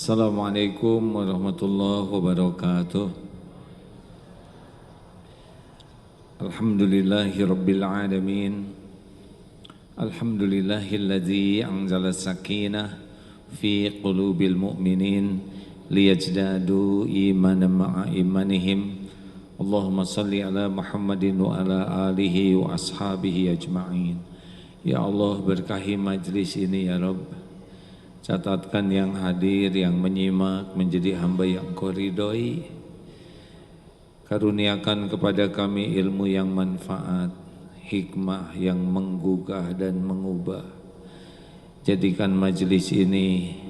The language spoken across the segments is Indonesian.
Assalamualaikum warahmatullahi wabarakatuh. Alhamdulillahi rabbil alamin. Alhamdulillahilladzi anzala sakinah fi qulubil mu'minin liyajdadu imanan ma'a imanihim. Allahumma salli ala Muhammadin wa ala alihi wa ashabihi ajma'in. Ya Allah, berkahi majlis ini ya Rabb. Catatkan yang hadir, yang menyimak menjadi hamba yang Kau ridhoi. Karuniakan kepada kami ilmu yang manfaat, hikmah yang menggugah dan mengubah. Jadikan majlis ini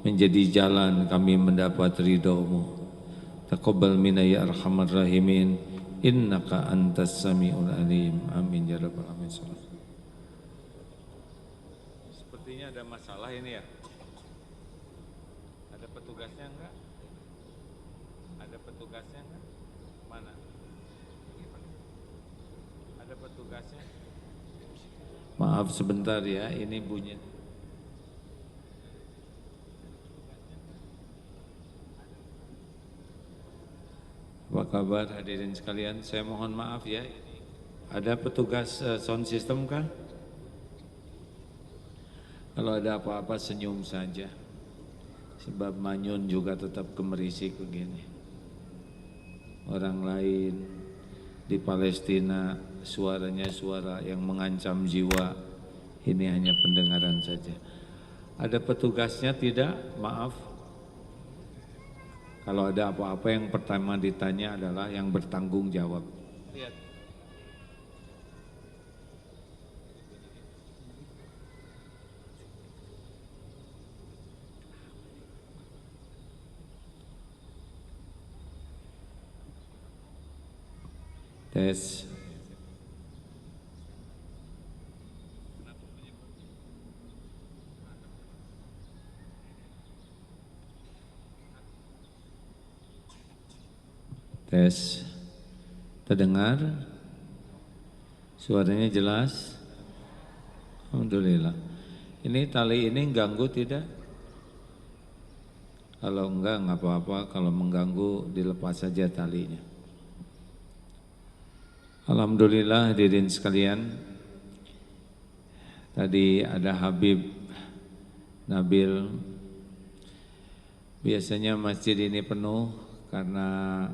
menjadi jalan kami mendapat ridho-Mu. Taqabbal minna ya arhamar rahimin, innaka antas samiul alim. Amin ya rabbal alamin. Sepertinya ada masalah ini ya. Ada petugasnya enggak? Ada petugasnya enggak? Mana? Ada petugasnya? Maaf sebentar ya, ini bunyi. Apa kabar hadirin sekalian? Saya mohon maaf ya. Ada petugas sound system kah? Kalau ada apa-apa senyum saja. Sebab Manyun juga tetap gemerisik begini. Orang lain di Palestina suaranya suara yang mengancam jiwa. Ini hanya pendengaran saja. Ada petugasnya tidak? Maaf. Kalau ada apa-apa yang pertama ditanya adalah yang bertanggung jawab. Lihat. Tes. Tes. Terdengar? Suaranya jelas? Alhamdulillah. Ini tali ini ganggu tidak? Kalau enggak apa-apa, kalau mengganggu dilepas saja talinya. Alhamdulillah hadirin sekalian. Tadi ada Habib Nabil. Biasanya masjid ini penuh karena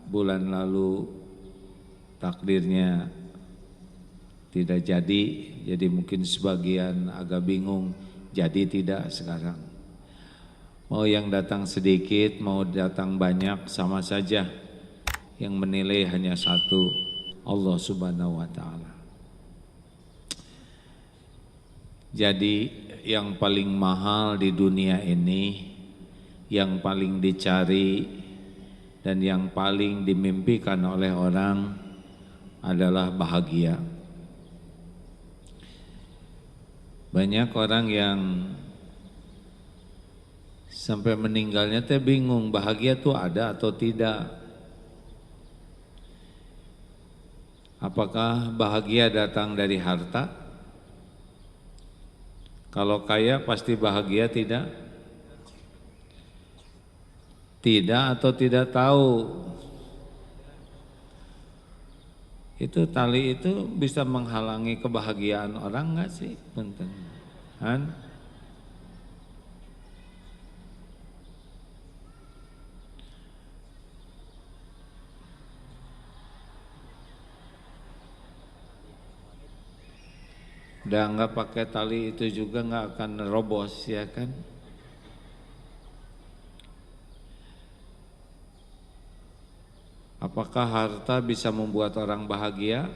bulan lalu takdirnya tidak jadi mungkin sebagian agak bingung jadi tidak sekarang. Mau yang datang sedikit, mau datang banyak sama saja. Yang menilai hanya satu, Allah Subhanahu wa ta'ala. Jadi yang paling mahal di dunia ini, yang paling dicari dan yang paling dimimpikan oleh orang adalah bahagia. Banyak orang yang sampai meninggalnya teh bingung bahagia tuh ada atau tidak. Apakah bahagia datang dari harta? Kalau kaya pasti bahagia tidak? Tidak atau tidak tahu? Itu tali itu bisa menghalangi kebahagiaan orang enggak sih? Punten. Han? Udah enggak pakai tali itu juga enggak akan nerobos ya kan? Apakah harta bisa membuat orang bahagia?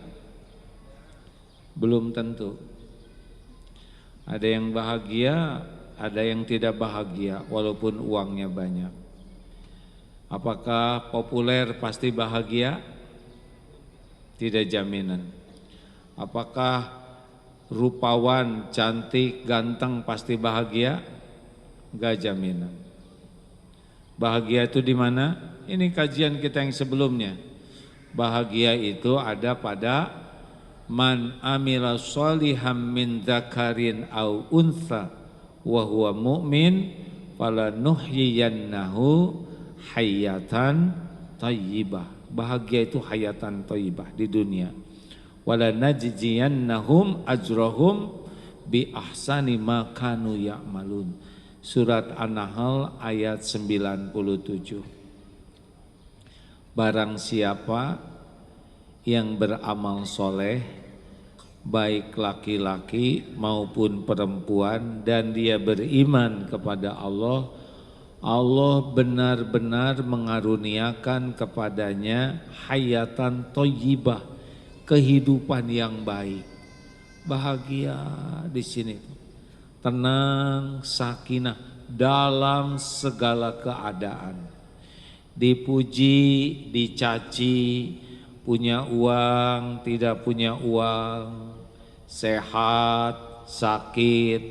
Belum tentu. Ada yang bahagia, ada yang tidak bahagia walaupun uangnya banyak. Apakah populer pasti bahagia? Tidak jaminan. Apakah rupawan, cantik, ganteng pasti bahagia? Enggak jaminan. Bahagia itu di mana? Ini kajian kita yang sebelumnya. Bahagia itu ada pada man amila sholihan min dzakarin au untha wa huwa mu'min falanuhyiyannahu hayatan thayyibah. Bahagia itu hayatan thayyibah di dunia. Wala najziyannahum ajrahum bi ahsani ma kanu ya'malun. Surat An-Nahl ayat 97. Barang siapa yang beramal soleh, baik laki-laki maupun perempuan, dan dia beriman kepada Allah, Allah benar-benar mengaruniakan kepadanya hayatan thayyibah, kehidupan yang baik. Bahagia di sini, tenang, sakinah dalam segala keadaan. Dipuji, dicaci, punya uang, tidak punya uang, sehat, sakit,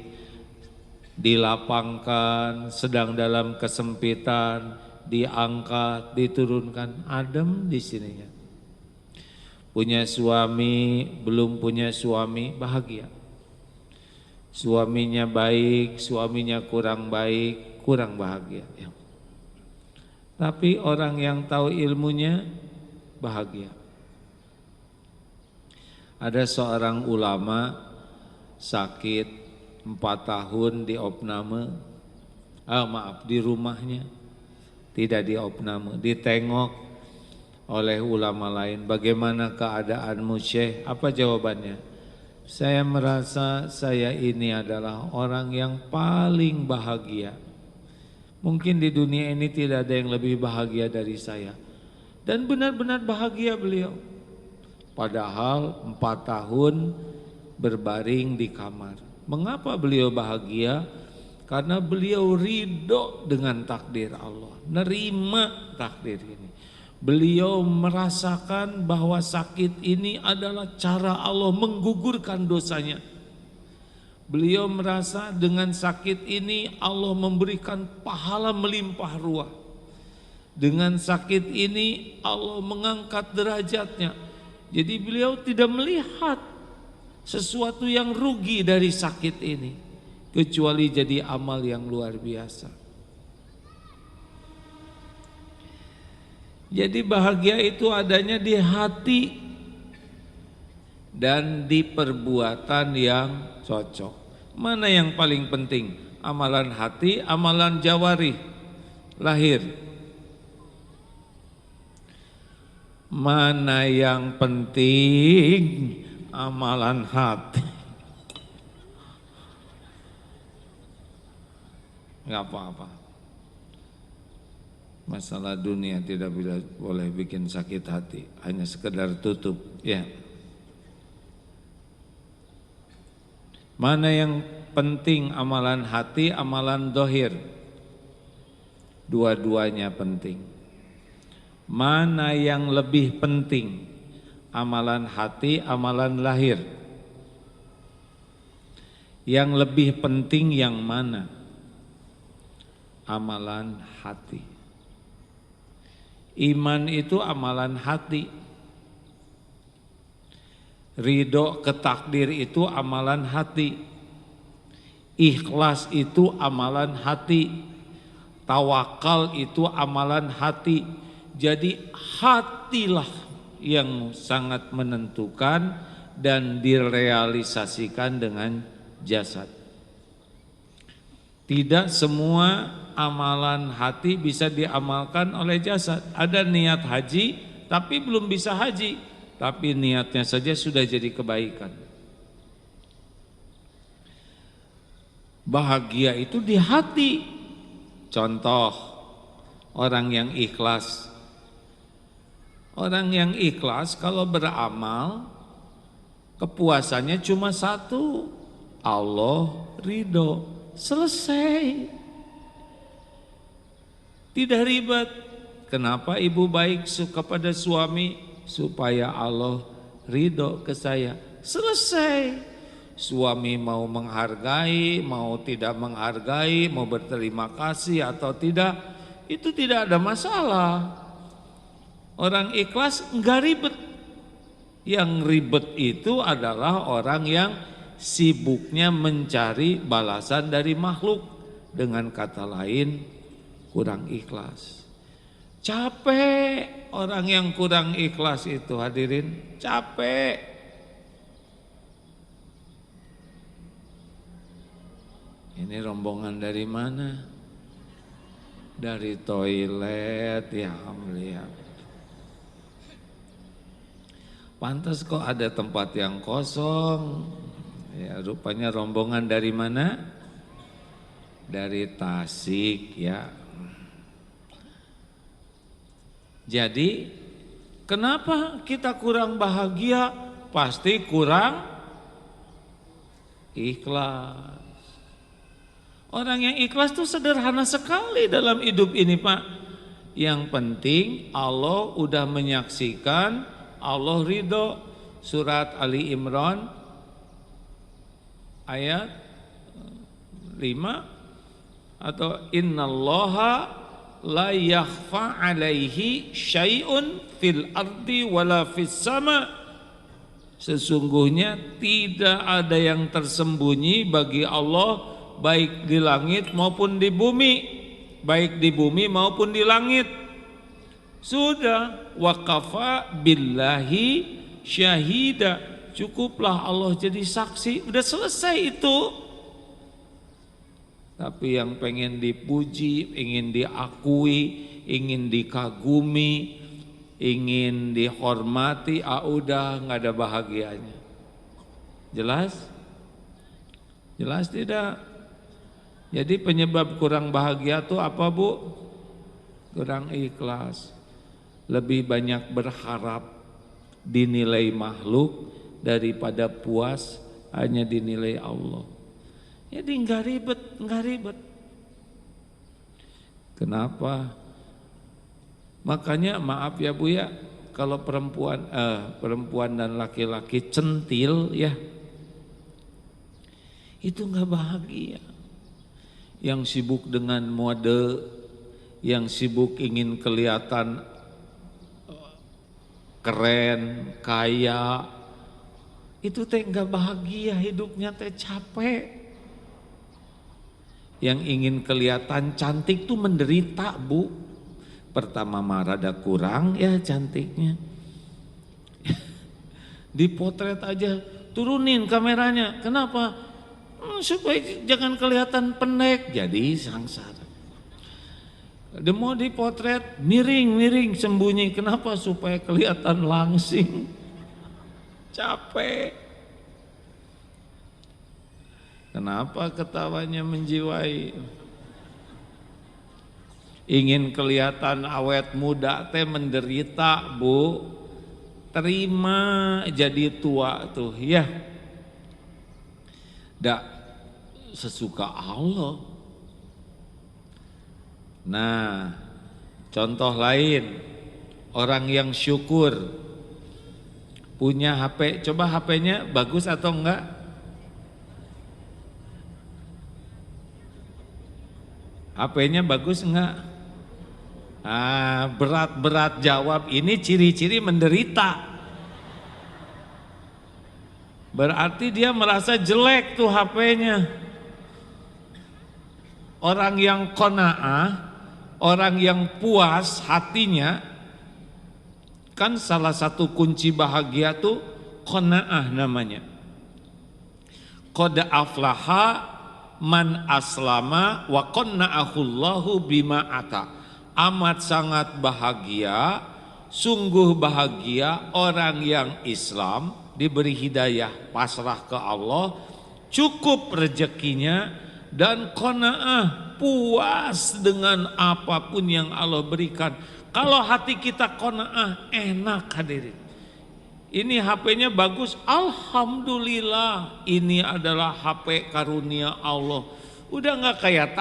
dilapangkan, sedang dalam kesempitan, diangkat, diturunkan, adem di sininya. Punya suami, belum punya suami, bahagia. Suaminya baik, suaminya kurang baik, kurang bahagia. Tapi orang yang tahu ilmunya bahagia. Ada seorang ulama sakit 4 tahun di opname, di rumahnya, tidak di opname, ditengok oleh ulama lain. Bagaimana keadaanmu Syekh? Apa jawabannya? Saya merasa saya ini adalah orang yang paling bahagia. Mungkin di dunia ini tidak ada yang lebih bahagia dari saya. Dan benar-benar bahagia beliau. Padahal 4 tahun berbaring di kamar. Mengapa beliau bahagia? Karena beliau ridho dengan takdir Allah, nerima takdir ini. Beliau merasakan bahwa sakit ini adalah cara Allah menggugurkan dosanya. Beliau merasa dengan sakit ini Allah memberikan pahala melimpah ruah. Dengan sakit ini Allah mengangkat derajatnya. Jadi beliau tidak melihat sesuatu yang rugi dari sakit ini, kecuali jadi amal yang luar biasa. Jadi bahagia itu adanya di hati dan di perbuatan yang cocok. Mana yang paling penting? Amalan hati, amalan jawari, lahir. Mana yang penting? Amalan hati. Enggak apa-apa. Masalah dunia tidak boleh bikin sakit hati, hanya sekedar tutup, ya. Mana yang penting, amalan hati, amalan dohir? Dua-duanya penting. Mana yang lebih penting, amalan hati, amalan lahir? Yang lebih penting yang mana? Amalan hati. Iman itu amalan hati. Ridho ke takdir itu amalan hati. Ikhlas itu amalan hati. Tawakal itu amalan hati. Jadi hatilah yang sangat menentukan dan direalisasikan dengan jasad. Tidak semua amalan hati bisa diamalkan oleh jasad. Ada niat haji tapi belum bisa haji, tapi niatnya saja sudah jadi kebaikan. Bahagia itu di hati. Contoh, orang yang ikhlas. Orang yang ikhlas kalau beramal, kepuasannya cuma satu, Allah ridho, selesai. Tidak ribet. Kenapa ibu baik kepada suami? Supaya Allah ridho ke saya. Selesai. Suami mau menghargai, mau tidak menghargai, mau berterima kasih atau tidak, itu tidak ada masalah. Orang ikhlas enggak ribet. Yang ribet itu adalah orang yang sibuknya mencari balasan dari makhluk. Dengan kata lain, kurang ikhlas. Capek orang yang kurang ikhlas itu, hadirin, capek. Ini rombongan dari mana? Dari toilet, ya lihat. Pantas kok ada tempat yang kosong. Ya, rupanya rombongan dari mana? Dari Tasik, ya. Jadi, kenapa kita kurang bahagia? Pasti kurang ikhlas. Orang yang ikhlas itu sederhana sekali dalam hidup ini, Pak. Yang penting Allah udah menyaksikan, Allah ridho. Surat Ali Imran ayat 5 atau innallaha la yakhfa alaihi syai'un fil ardi wala fis sama. Sesungguhnya tidak ada yang tersembunyi bagi Allah, baik di langit maupun di bumi, baik di bumi maupun di langit. Sudah, waqafa billahi syahida, cukuplah Allah jadi saksi, udah selesai itu. Tapi yang pengen dipuji, ingin diakui, ingin dikagumi, ingin dihormati, udah nggak ada bahagianya. Jelas? Jelas tidak? Jadi penyebab kurang bahagia itu apa, Bu? Kurang ikhlas. Lebih banyak berharap dinilai makhluk daripada puas hanya dinilai Allah. Jadi nggak ribet. Kenapa? Makanya maaf ya Bu ya, kalau perempuan dan laki-laki centil ya, itu nggak bahagia. Yang sibuk dengan mode, yang sibuk ingin kelihatan keren, kaya, itu teh nggak bahagia hidupnya, teh capek. Yang ingin kelihatan cantik tuh menderita, Bu. Pertama rada kurang ya cantiknya. Dipotret aja, turunin kameranya. Kenapa? Supaya jangan kelihatan pendek, jadi sangsara. Dia mau dipotret miring sembunyi, kenapa? Supaya kelihatan langsing. Capek. Kenapa ketawanya menjiwai? Ingin kelihatan awet muda teh menderita, Bu. Terima jadi tua tuh ya. Dak sesuka Allah. Nah, contoh lain, orang yang syukur punya HP, coba HP-nya bagus atau enggak? HP-nya bagus enggak? Berat jawab, ini ciri-ciri menderita. Berarti dia merasa jelek tuh HP-nya. Orang yang qanaah, orang yang puas hatinya, kan salah satu kunci bahagia tuh qanaah namanya. Qad aflaha man aslama wa qanna'ahullahu bima ata. Amat sangat bahagia, sungguh bahagia orang yang Islam diberi hidayah, pasrah ke Allah, cukup rezekinya, dan qanaah, puas dengan apapun yang Allah berikan. Kalau hati kita qanaah, enak hadirin. Ini HP-nya bagus, alhamdulillah, ini adalah HP karunia Allah. Udah nggak kayak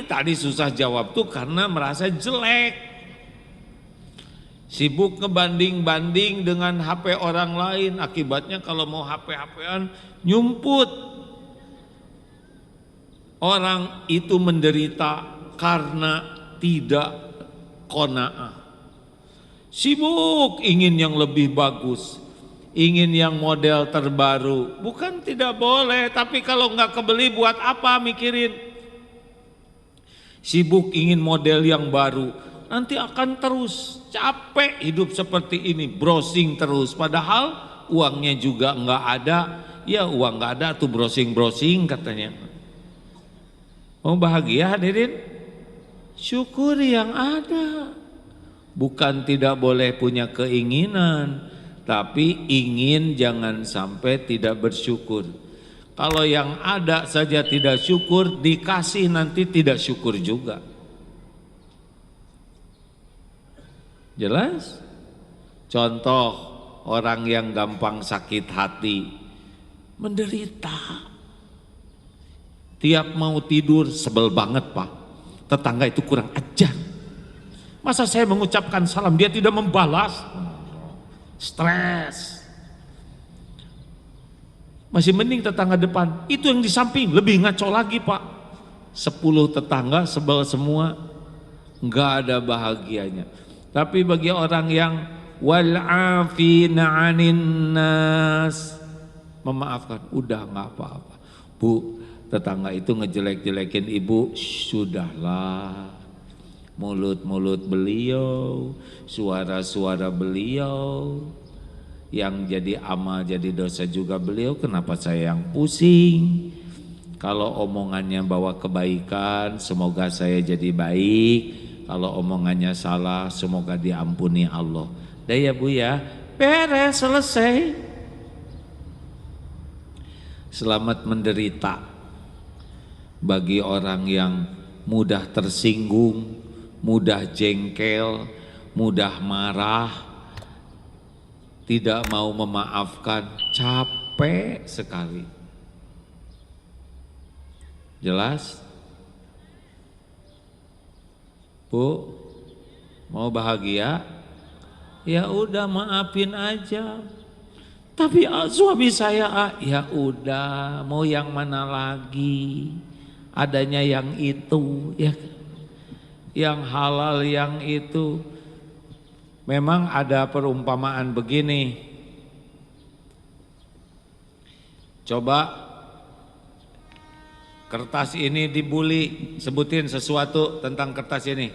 tadi susah jawab tuh karena merasa jelek. Sibuk ngebanding-banding dengan HP orang lain, akibatnya kalau mau HP-HPan nyumput. Orang itu menderita karena tidak qanaah. Sibuk ingin yang lebih bagus, ingin yang model terbaru. Bukan tidak boleh, tapi kalau nggak kebeli buat apa mikirin? Sibuk ingin model yang baru, nanti akan terus capek hidup seperti ini, browsing terus. Padahal uangnya juga nggak ada, ya uang nggak ada tuh browsing katanya. Mau bahagia hadirin? Syukuri yang ada. Bukan tidak boleh punya keinginan, tapi ingin jangan sampai tidak bersyukur. Kalau yang ada saja tidak syukur, dikasih nanti tidak syukur juga. Jelas? Contoh orang yang gampang sakit hati, menderita. Tiap mau tidur sebel banget Pak, tetangga itu kurang ajar. Masa saya mengucapkan salam dia tidak membalas? Stres. Masih mending tetangga depan, itu yang di samping lebih ngaco lagi Pak. 10 tetangga sebel semua, nggak ada bahagianya. Tapi bagi orang yang wal'afina 'anin nas, memaafkan, udah nggak apa-apa. Bu, tetangga itu ngejelek-jelekin ibu, sudahlah. Mulut-mulut beliau, suara-suara beliau, yang jadi amal jadi dosa juga beliau, kenapa saya yang pusing? Kalau omongannya bawa kebaikan, semoga saya jadi baik. Kalau omongannya salah, semoga diampuni Allah. Dah ya Bu ya, beres, selesai. Selamat menderita bagi orang yang mudah tersinggung, mudah jengkel, mudah marah, tidak mau memaafkan, capek sekali. Jelas? Bu, mau bahagia? Ya udah maafin aja. Tapi suami saya, ya udah, mau yang mana lagi? Adanya yang itu, ya, yang halal yang itu. Memang ada perumpamaan begini. Coba kertas ini dibuli, sebutin sesuatu tentang kertas ini.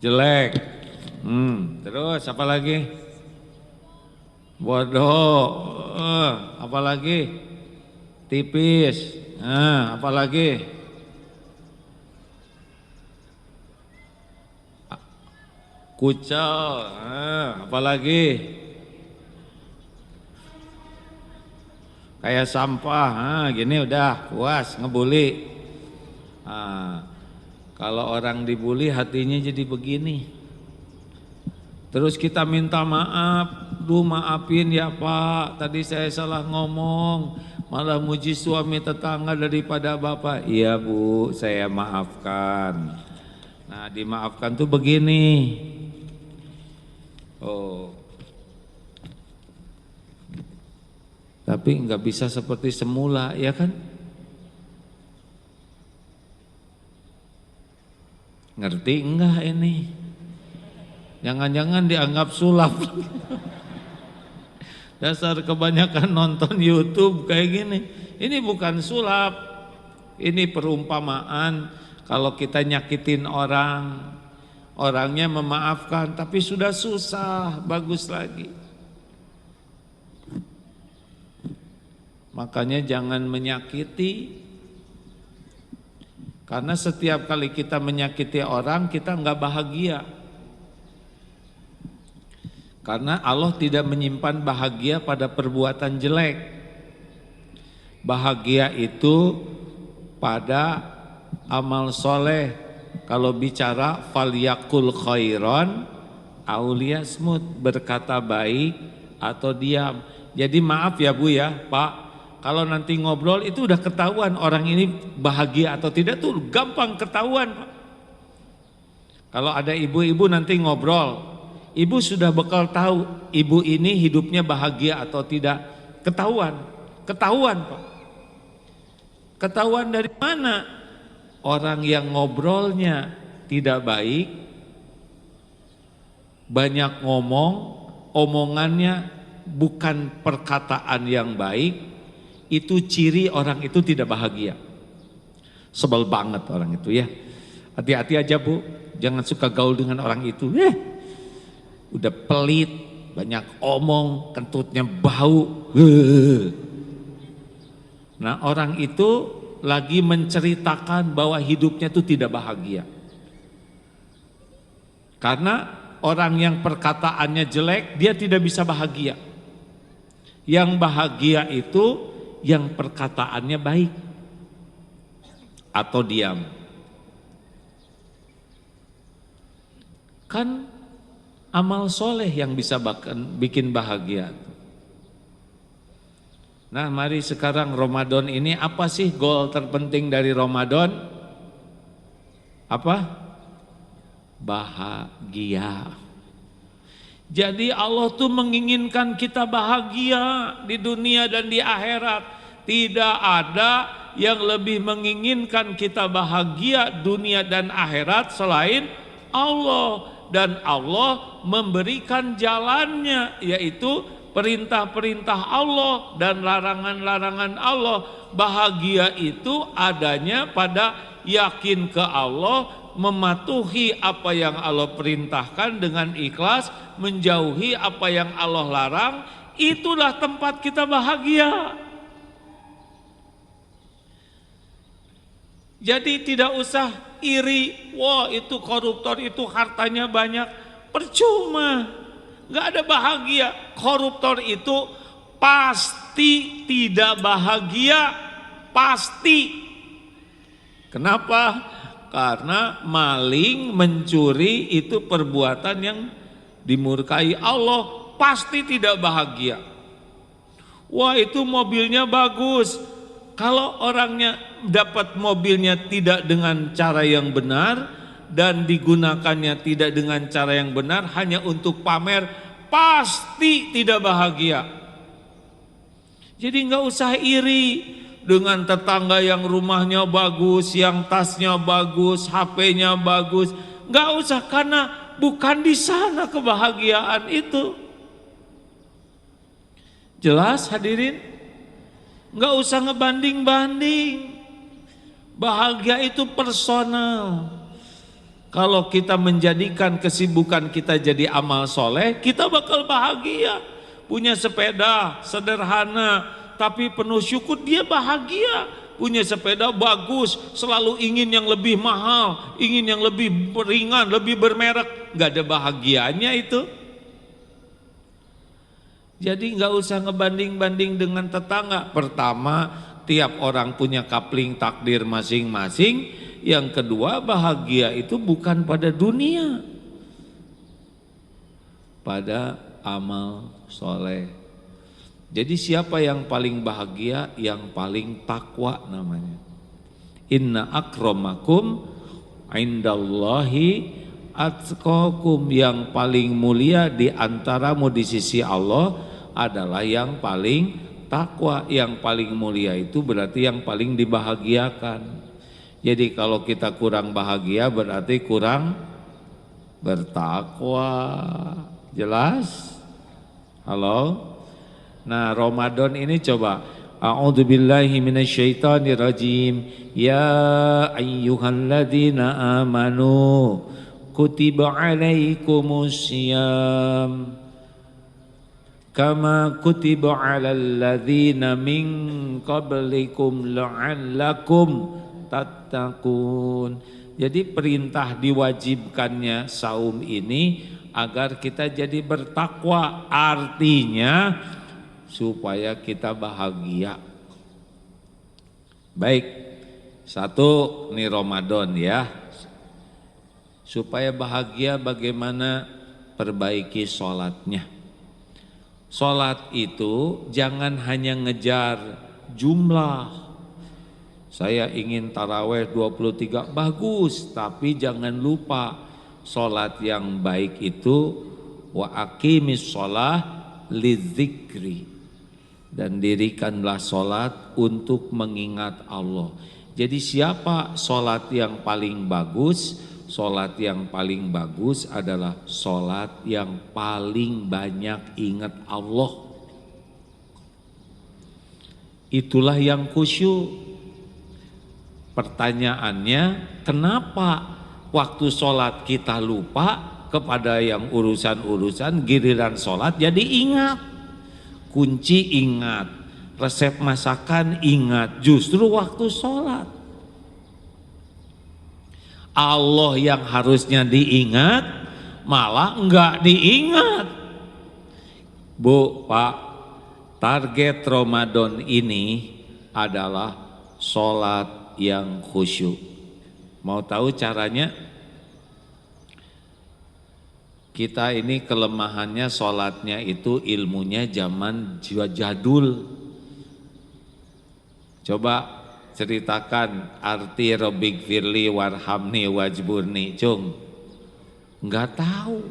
Jelek. Terus apa lagi? Bodoh. Apa lagi? Tipis. Apa lagi? Kucel. Apa lagi? Kayak sampah. Gini udah puas ngebully. Kalau orang dibully hatinya jadi begini. Terus kita minta maaf. Duh maafin ya Pak, tadi saya salah ngomong. Malah muji suami tetangga daripada Bapak. Iya Bu, saya maafkan. Nah dimaafkan tuh begini. Oh, tapi nggak bisa seperti semula, ya kan? Ngerti enggak ini? Jangan-jangan dianggap sulap. Dasar kebanyakan nonton YouTube kayak gini. Ini bukan sulap, ini perumpamaan. Kalau kita nyakitin orang, orangnya memaafkan, tapi sudah susah, bagus lagi. Makanya jangan menyakiti. Karena setiap kali kita menyakiti orang, kita nggak bahagia. Karena Allah tidak menyimpan bahagia pada perbuatan jelek. Bahagia itu pada amal soleh. Kalau bicara falyakul khairon auliyasmut, berkata baik atau diam. Jadi maaf ya Bu ya Pak, kalau nanti ngobrol itu udah ketahuan orang ini bahagia atau tidak tuh gampang ketahuan Pak. Kalau ada ibu-ibu nanti ngobrol, ibu sudah bakal tahu ibu ini hidupnya bahagia atau tidak. Ketahuan Pak. Ketahuan dari mana? Orang yang ngobrolnya tidak baik, banyak ngomong, omongannya bukan perkataan yang baik, itu ciri orang itu tidak bahagia. Sebel banget orang itu ya. Hati-hati aja Bu, jangan suka gaul dengan orang itu. Udah pelit, banyak omong, kentutnya bau. Nah orang itu lagi menceritakan bahwa hidupnya itu tidak bahagia. Karena orang yang perkataannya jelek, dia tidak bisa bahagia. Yang bahagia itu yang perkataannya baik atau diam. Kan amal soleh yang bisa bikin bahagia. Nah mari sekarang Ramadan ini, apa sih goal terpenting dari Ramadan? Apa? Bahagia. Jadi Allah tuh menginginkan kita bahagia di dunia dan di akhirat. Tidak ada yang lebih menginginkan kita bahagia dunia dan akhirat selain Allah. Dan Allah memberikan jalannya, yaitu perintah-perintah Allah dan larangan-larangan Allah. Bahagia itu adanya pada yakin ke Allah, mematuhi apa yang Allah perintahkan dengan ikhlas, menjauhi apa yang Allah larang. Itulah tempat kita bahagia. Jadi tidak usah iri, wah itu koruptor itu hartanya banyak, percuma, gak ada bahagia. Koruptor itu pasti tidak bahagia, pasti. Kenapa? Karena maling, mencuri itu perbuatan yang dimurkai Allah, pasti tidak bahagia. Wah itu mobilnya bagus. Kalau orangnya dapat mobilnya tidak dengan cara yang benar dan digunakannya tidak dengan cara yang benar, hanya untuk pamer, pasti tidak bahagia. Jadi nggak usah iri dengan tetangga yang rumahnya bagus, yang tasnya bagus, HP-nya bagus. Nggak usah, karena bukan di sana kebahagiaan itu. Jelas hadirin? Nggak usah ngebanding-banding. Bahagia itu personal. Kalau kita menjadikan kesibukan kita jadi amal soleh, kita bakal bahagia. Punya sepeda sederhana tapi penuh syukur, dia bahagia. Punya sepeda bagus, selalu ingin yang lebih mahal, ingin yang lebih ringan, lebih bermerek. Nggak ada bahagianya itu. Jadi nggak usah ngebanding-banding dengan tetangga. Pertama, tiap orang punya kapling takdir masing-masing. Yang kedua, bahagia itu bukan pada dunia, pada amal soleh. Jadi siapa yang paling bahagia? Yang paling takwa namanya. Inna akramakum indallahi atqakum. Yang paling mulia di antaramu di sisi Allah adalah yang paling takwa. Yang paling mulia itu berarti yang paling dibahagiakan. Jadi kalau kita kurang bahagia berarti kurang bertakwa. Jelas? Halo? Nah Ramadan ini coba, a'udzubillahi minasyaitonirrajim. Ya ayyuhalladzina amanu kutiba alaikumusiyam kama kutiba alal ladzina min qablikum la'allakum tattaqun. Jadi perintah diwajibkannya saum ini agar kita jadi bertakwa, artinya supaya kita bahagia. Baik, satu nih Ramadan ya. Supaya bahagia bagaimana? Perbaiki sholatnya. Sholat itu jangan hanya ngejar jumlah. Saya ingin taraweh 23, bagus, tapi jangan lupa sholat yang baik itu wa aqimis sholah lidzikri, dan dirikanlah sholat untuk mengingat Allah. Jadi siapa sholat yang paling bagus? Sholat yang paling bagus adalah sholat yang paling banyak ingat Allah. Itulah yang khusyuk. Pertanyaannya, kenapa waktu sholat kita lupa kepada yang urusan-urusan, giliran sholat jadi ingat. Kunci ingat, resep masakan ingat, justru waktu sholat. Allah yang harusnya diingat, malah enggak diingat. Bu, Pak, target Ramadan ini adalah sholat yang khusyuk. Mau tahu caranya? Kita ini kelemahannya sholatnya itu ilmunya zaman jadul. Coba ceritakan arti Rabbik firli warhamni wajburni, Cung. Enggak tahu.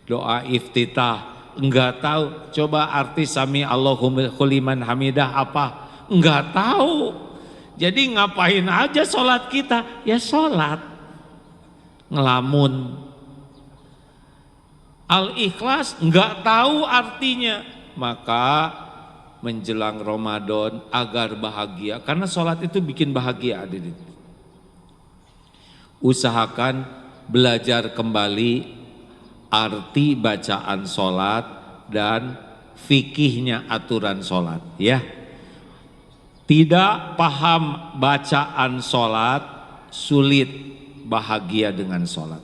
Doa iftitah enggak tahu. Coba arti sami Allahu liman hamidah apa? Enggak tahu. Jadi ngapain aja sholat kita? Ya sholat. Ngelamun. Al-Ikhlas enggak tahu artinya. Maka menjelang Ramadan agar bahagia, karena sholat itu bikin bahagia, hadirin. Usahakan belajar kembali arti bacaan sholat dan fikihnya aturan sholat, ya. Tidak paham bacaan sholat, sulit bahagia dengan sholat.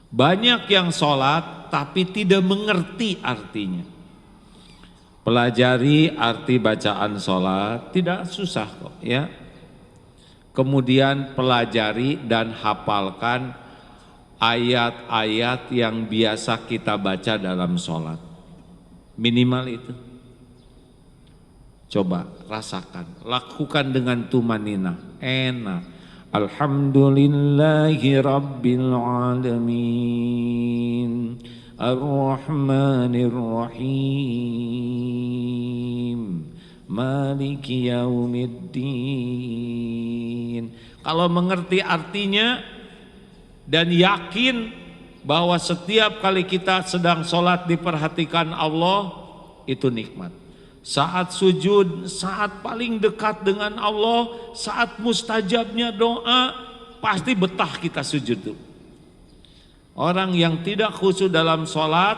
Banyak yang sholat tapi tidak mengerti artinya. Pelajari arti bacaan sholat, tidak susah kok, ya. Kemudian pelajari dan hafalkan ayat-ayat yang biasa kita baca dalam sholat. Minimal itu. Coba rasakan, lakukan dengan tumanina, enak. Alhamdulillahi Rabbil Alamin, Ar-Rahmanir Rahim, Maliki Yaumiddin. Kalau mengerti artinya dan yakin bahwa setiap kali kita sedang sholat diperhatikan Allah, itu nikmat. Saat sujud, saat paling dekat dengan Allah, saat mustajabnya doa, pasti betah kita sujud tuh. Orang yang tidak khusyuk dalam sholat,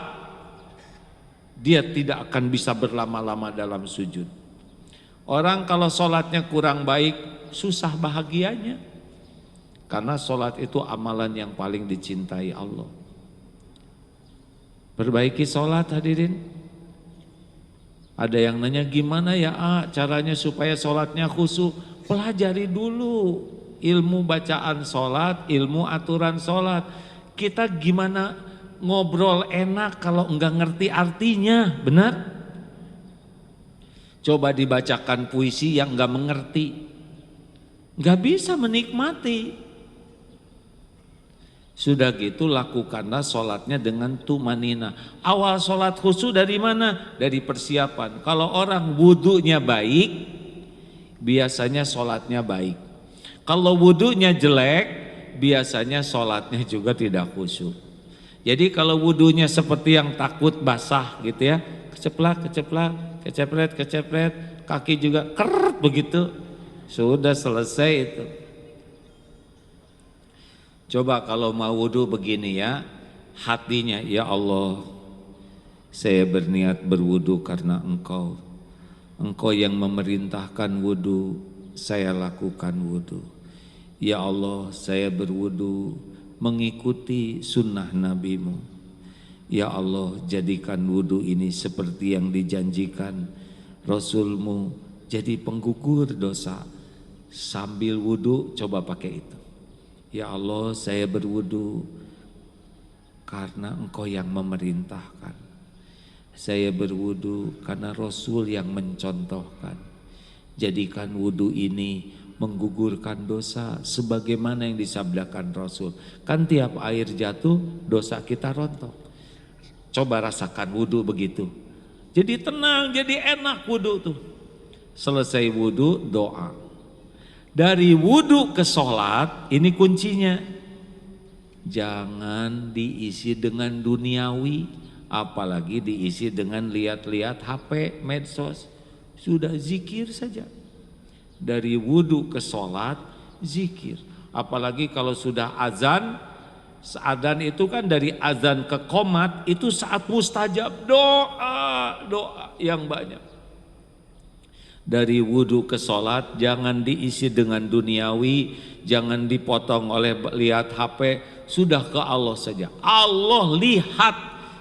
dia tidak akan bisa berlama-lama dalam sujud. Orang kalau sholatnya kurang baik, susah bahagianya. Karena sholat itu amalan yang paling dicintai Allah. Perbaiki sholat, hadirin. Ada yang nanya, gimana ya caranya supaya sholatnya khusyuk? Pelajari dulu ilmu bacaan sholat, ilmu aturan sholat. Kita gimana ngobrol enak kalau enggak ngerti artinya, benar? Coba dibacakan puisi yang enggak mengerti, enggak bisa menikmati. Sudah gitu lakukanlah sholatnya dengan tumanina. Awal sholat khusyuk dari mana? Dari persiapan. Kalau orang wudunya baik, biasanya sholatnya baik. Kalau wudunya jelek, biasanya sholatnya juga tidak khusyuk. Jadi kalau wudunya seperti yang takut basah gitu ya, keceplak, kecepret, kaki juga keret begitu, sudah selesai itu. Coba kalau mau wudu begini ya, hatinya, ya Allah, saya berniat berwudu karena Engkau. Engkau yang memerintahkan wudu, saya lakukan wudu. Ya Allah, saya berwudu mengikuti sunnah Nabi-Mu. Ya Allah, jadikan wudu ini seperti yang dijanjikan Rasul-Mu, jadi penggugur dosa. Sambil wudu coba pakai itu. Ya Allah, saya berwudu karena Engkau yang memerintahkan. Saya berwudu karena Rasul yang mencontohkan. Jadikan wudu ini menggugurkan dosa sebagaimana yang disabdakan Rasul. Kan tiap air jatuh dosa kita rontok. Coba rasakan wudu begitu. Jadi tenang, jadi enak wudu tuh. Selesai wudu doa. Dari wudu ke sholat, ini kuncinya. Jangan diisi dengan duniawi, apalagi diisi dengan lihat-lihat HP, medsos. Sudah zikir saja. Dari wudu ke sholat, zikir. Apalagi kalau sudah azan, azan itu kan dari azan ke qomat, itu saat mustajab, doa yang banyak. Dari wudu ke sholat, jangan diisi dengan duniawi, jangan dipotong oleh lihat HP, sudah ke Allah saja. Allah lihat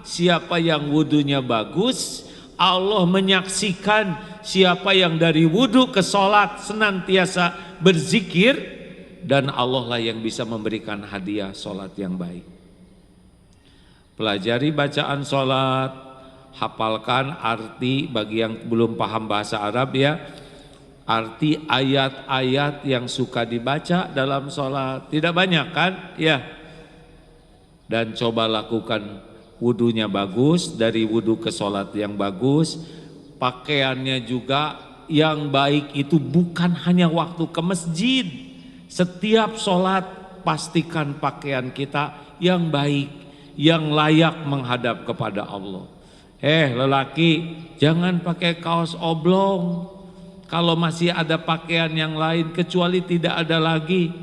siapa yang wudunya bagus, Allah menyaksikan siapa yang dari wudu ke sholat senantiasa berzikir, dan Allah lah yang bisa memberikan hadiah sholat yang baik. Pelajari bacaan sholat, hafalkan arti bagi yang belum paham bahasa Arab ya, arti ayat-ayat yang suka dibaca dalam sholat, tidak banyak kan ya, dan coba lakukan wudunya bagus, dari wudu ke sholat yang bagus, pakaiannya juga yang baik. Itu bukan hanya waktu ke masjid, setiap sholat pastikan pakaian kita yang baik, yang layak menghadap kepada Allah. Lelaki, jangan pakai kaos oblong kalau masih ada pakaian yang lain, kecuali tidak ada lagi.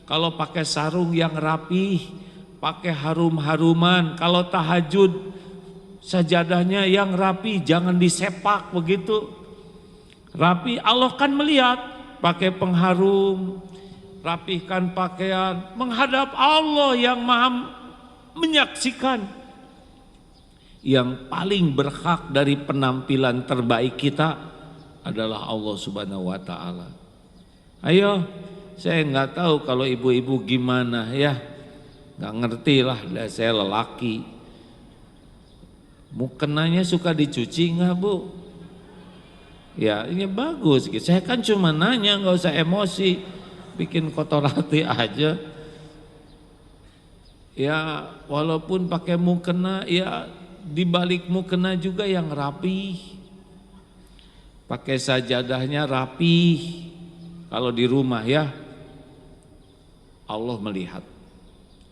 Kalau pakai sarung yang rapih, pakai harum-haruman. Kalau tahajud, sajadahnya yang rapi, jangan disepak begitu. Rapi, Allah kan melihat. Pakai pengharum, rapihkan pakaian, menghadap Allah yang maha menyaksikan. Yang paling berhak dari penampilan terbaik kita adalah Allah Subhanahu wa Ta'ala. Ayo, saya nggak tahu kalau ibu-ibu gimana ya, nggak ngerti lah, saya lelaki. Mukenanya suka dicuci nggak bu? Ya ini bagus, saya kan cuma nanya, nggak usah emosi, bikin kotor hati aja. Ya walaupun pakai mukena, ya di balik mukena juga yang rapi, pakai sajadahnya rapi. Kalau di rumah ya, Allah melihat.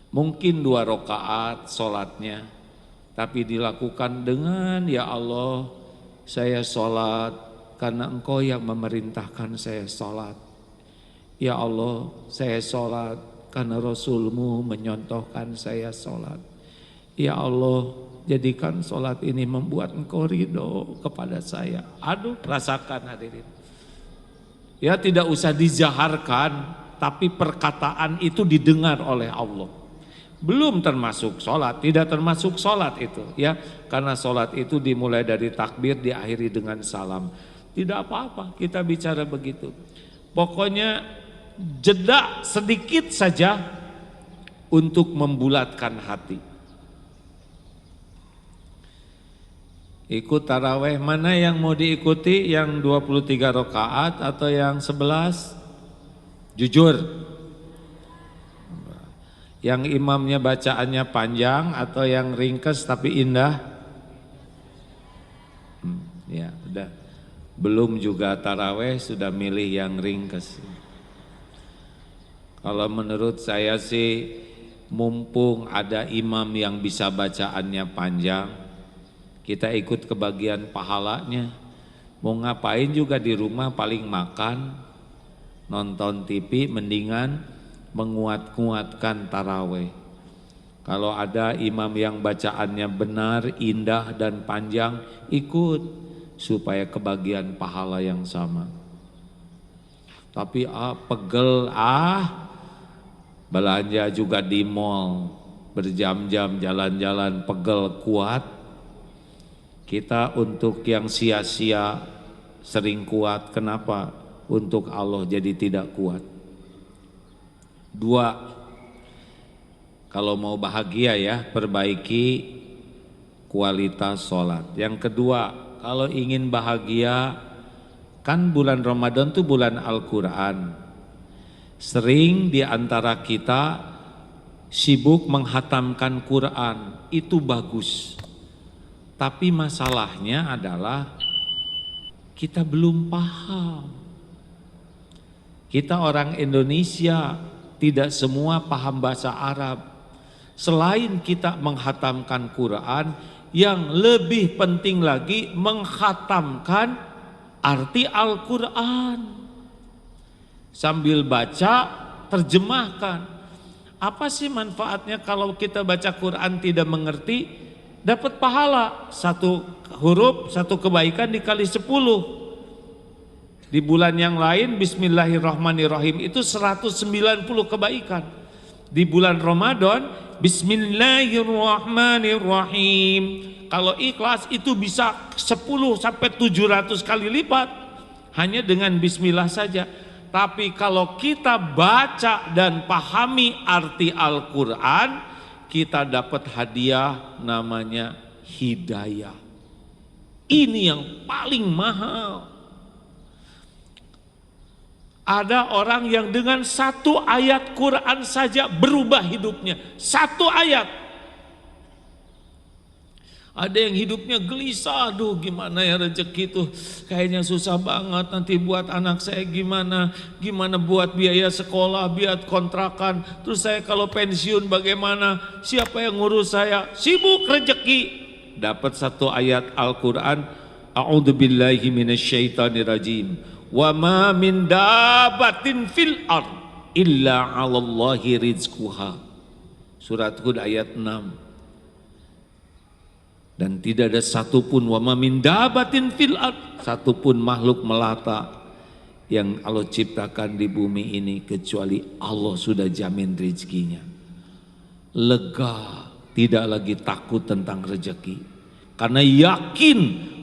Mungkin 2 rakaat sholatnya, tapi dilakukan dengan ya Allah, saya sholat karena Engkau yang memerintahkan saya sholat. Ya Allah, saya sholat karena Rasulmu menyontohkan saya sholat. Ya Allah, jadikan sholat ini membuat Engkau ridho kepada saya. Aduh, rasakan hadirin. Ya tidak usah dizaharkan, tapi perkataan itu didengar oleh Allah. Belum termasuk sholat, tidak termasuk sholat itu ya, karena sholat itu dimulai dari takbir, diakhiri dengan salam. Tidak apa-apa kita bicara begitu. Pokoknya jeda sedikit saja untuk membulatkan hati. Ikut taraweh, mana yang mau diikuti, yang 23 rakaat atau yang 11? Jujur. Yang imamnya bacaannya panjang atau yang ringkas tapi indah? Ya udah. Belum juga taraweh sudah milih yang ringkas. Kalau menurut saya sih, mumpung ada imam yang bisa bacaannya panjang, kita ikut kebagian pahalanya. Mau ngapain juga di rumah, paling makan, nonton TV, mendingan menguat-kuatkan taraweh. Kalau ada imam yang bacaannya benar, indah dan panjang, ikut supaya kebagian pahala yang sama. Tapi pegel, belanja juga di mall, berjam-jam jalan-jalan, pegel kuat. Kita untuk yang sia-sia sering kuat, kenapa? Untuk Allah jadi tidak kuat. 2, kalau mau bahagia ya, perbaiki kualitas sholat. Yang kedua, kalau ingin bahagia, kan bulan Ramadan itu bulan Al-Quran. Sering di antara kita sibuk menghatamkan Quran, itu bagus. Tapi masalahnya adalah kita belum paham. Kita orang Indonesia, tidak semua paham bahasa Arab. Selain kita menghatamkan Quran, yang lebih penting lagi mengkhatamkan arti Al-Quran. Sambil baca, terjemahkan. Apa sih manfaatnya kalau kita baca Quran tidak mengerti? Dapat pahala, satu huruf, satu kebaikan dikali 10. Di bulan yang lain Bismillahirrahmanirrahim itu 190 kebaikan. Di bulan Ramadan Bismillahirrahmanirrahim, kalau ikhlas itu bisa 10 sampai 700 kali lipat hanya dengan bismillah saja. Tapi kalau kita baca dan pahami arti Al-Quran, kita dapat hadiah namanya hidayah. Ini yang paling mahal. Ada orang yang dengan satu ayat Quran saja berubah hidupnya. Satu ayat. Ada yang hidupnya gelisah, aduh gimana ya rezeki itu kayaknya susah banget, nanti buat anak saya gimana buat biaya sekolah, biaya kontrakan, terus saya kalau pensiun bagaimana, siapa yang ngurus saya, sibuk rezeki. Dapat satu ayat Al-Quran, a'udzubillahi minasyaitonirrajim, wa ma min dabatin fil ard illa 'alallahi rizquha. Surat Hud ayat 6. Dan tidak ada satupun wa ma min dabatin fil ard, satupun makhluk melata yang Allah ciptakan di bumi ini kecuali Allah sudah jamin rezekinya. Lega, tidak lagi takut tentang rezeki karena yakin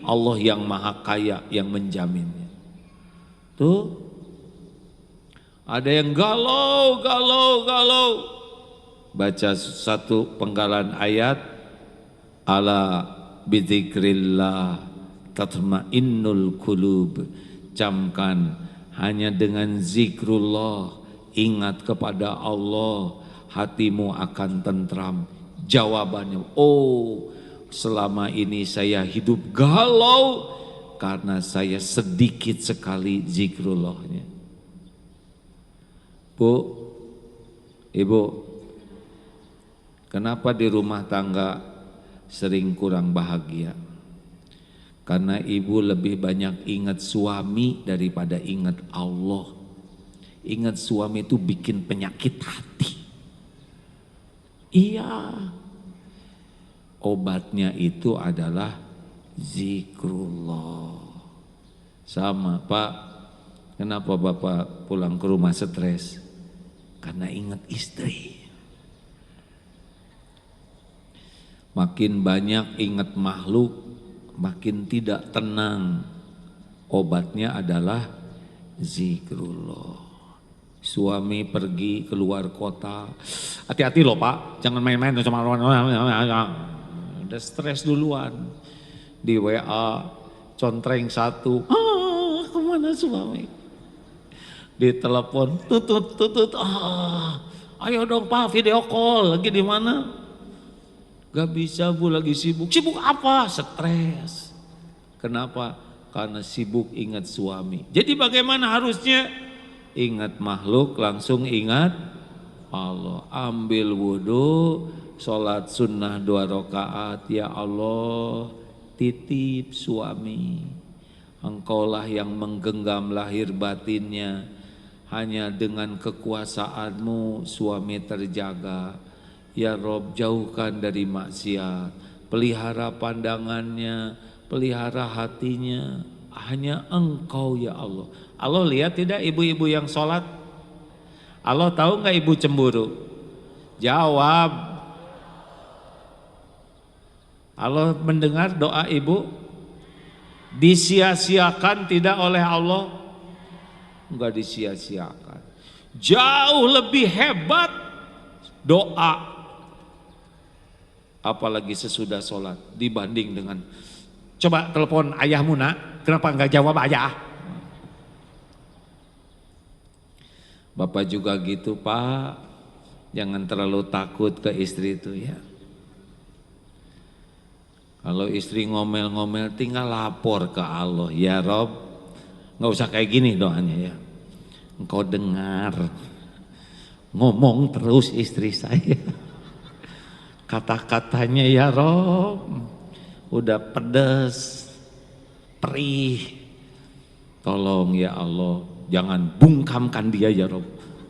Allah yang maha kaya yang menjaminnya. Tuh ada yang galau baca satu penggalan ayat, ala bidzikrillah tatmainnul qulub. Camkan, hanya dengan zikrullah, ingat kepada Allah, hatimu akan tentram. Jawabannya, oh selama ini saya hidup galau karena saya sedikit sekali zikrullahnya. Bu, ibu, kenapa di rumah tangga sering kurang bahagia? Karena ibu lebih banyak ingat suami daripada ingat Allah. Ingat suami itu bikin penyakit hati. Iya, obatnya itu adalah zikrullah. Sama Pak, kenapa Bapak pulang ke rumah stres? Karena ingat istri. Makin banyak ingat makhluk, makin tidak tenang. Obatnya adalah zikrullah. Suami pergi keluar kota, hati-hati loh Pak, jangan main-main sama orang. Udah stres duluan. Di WA, contreng satu, kemana suami? Di telepon, tutut, ayo dong Pak video call, lagi di mana? Gak bisa Bu, lagi sibuk. Sibuk apa? Stres. Kenapa? Karena sibuk ingat suami. Jadi bagaimana harusnya? Ingat makhluk langsung ingat Allah. Ambil wudhu, sholat sunnah 2 rakaat. Ya Allah, titip suami. Engkaulah yang menggenggam lahir batinnya. Hanya dengan kekuasaanmu suami terjaga. Ya Rob, jauhkan dari maksiat, pelihara pandangannya, pelihara hatinya, hanya Engkau ya Allah. Allah lihat tidak ibu-ibu yang sholat? Allah tahu nggak ibu cemburu? Jawab. Allah mendengar doa ibu? Disia-siakan tidak oleh Allah? Enggak disia-siakan. Jauh lebih hebat doa, apalagi sesudah sholat dibanding dengan coba telepon ayahmu nak, kenapa enggak jawab ayah? Bapak juga gitu Pak, jangan terlalu takut ke istri itu ya. Kalau istri ngomel-ngomel tinggal lapor ke Allah, ya Rob, nggak usah kayak gini doanya ya. Engkau dengar, ngomong terus istri saya. Kata-katanya ya Rob, udah pedes, perih. Tolong ya Allah, jangan bungkamkan dia ya Rob.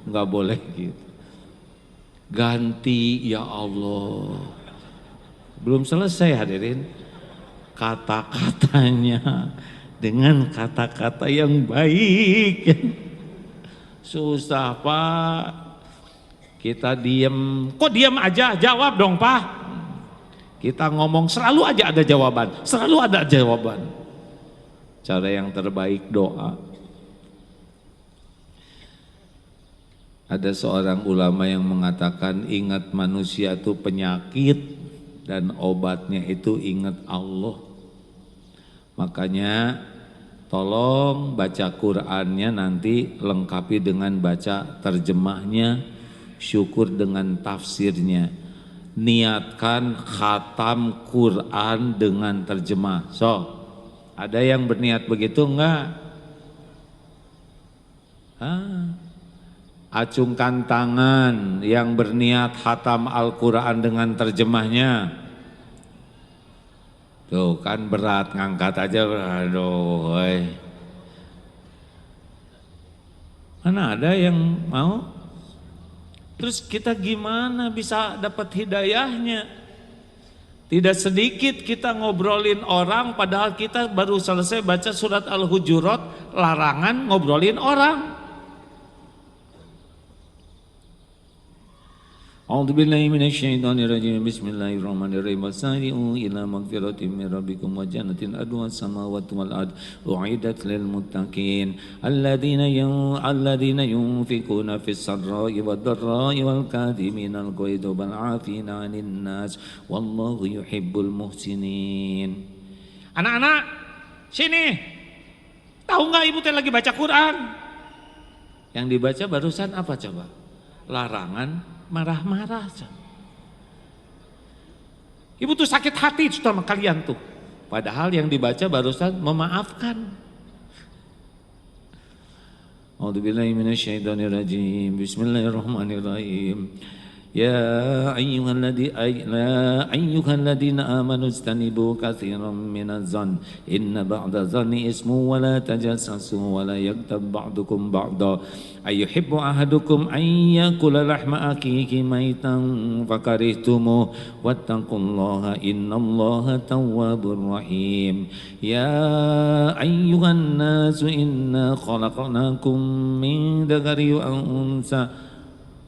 Enggak boleh gitu. Ganti ya Allah. Belum selesai hadirin. Kata-katanya dengan kata-kata yang baik. Susah Pak. Kita diem. Kok diem aja? Jawab dong Pak. Kita ngomong selalu aja ada jawaban. Selalu ada jawaban. Cara yang terbaik doa. Ada seorang ulama yang mengatakan ingat manusia itu penyakit dan obatnya itu ingat Allah. Makanya tolong baca Qur'annya nanti lengkapi dengan baca terjemahnya, syukur dengan tafsirnya. Niatkan khatam Qur'an dengan terjemah. So, ada yang berniat begitu enggak? Acungkan tangan yang berniat khatam Al-Quran dengan terjemahnya. Tuh kan berat, ngangkat aja, aduh. Mana ada yang mau? Terus kita gimana bisa dapat hidayahnya? Tidak sedikit kita ngobrolin orang padahal kita baru selesai baca surat Al-Hujurat, larangan ngobrolin orang. A'udzu billahi minasy syaithanir rajim. Bismillahirrahmanirrahim. Wasari'u ila magfiratin min rabbikum wa jannatin arduha as-samawati wal ard u'iddat lil muttaqin alladzina yunfikuna fis sarra'i wad dharra'i wal kadhimina al ghaidha wal 'afina 'anil nas wallahu yuhibbul muhsinin. Anak-anak, sini. Tahu enggak ibu teh lagi baca Quran? Yang dibaca barusan apa coba? Larangan marah-marah. Ibu tuh sakit hati sama kalian tuh. Padahal yang dibaca barusan memaafkan. A'udzubillahi minasyaitonir rajim. Bismillahirrahmanirrahim. Ya ayyuhalladzina amanu istanibu katsiran minaz zann inna ba'da zanni ismu wa la tajassasu wa la yaghtab ba'dukum ba'da ayyuhibbu ahadukum an yakula lahma akhihi maitan fakarihtumuh wattaqullaha innallaha tawwabur rahim. Ya ayyuhan nasu inna khalaqnakum min dzakarin wa unsa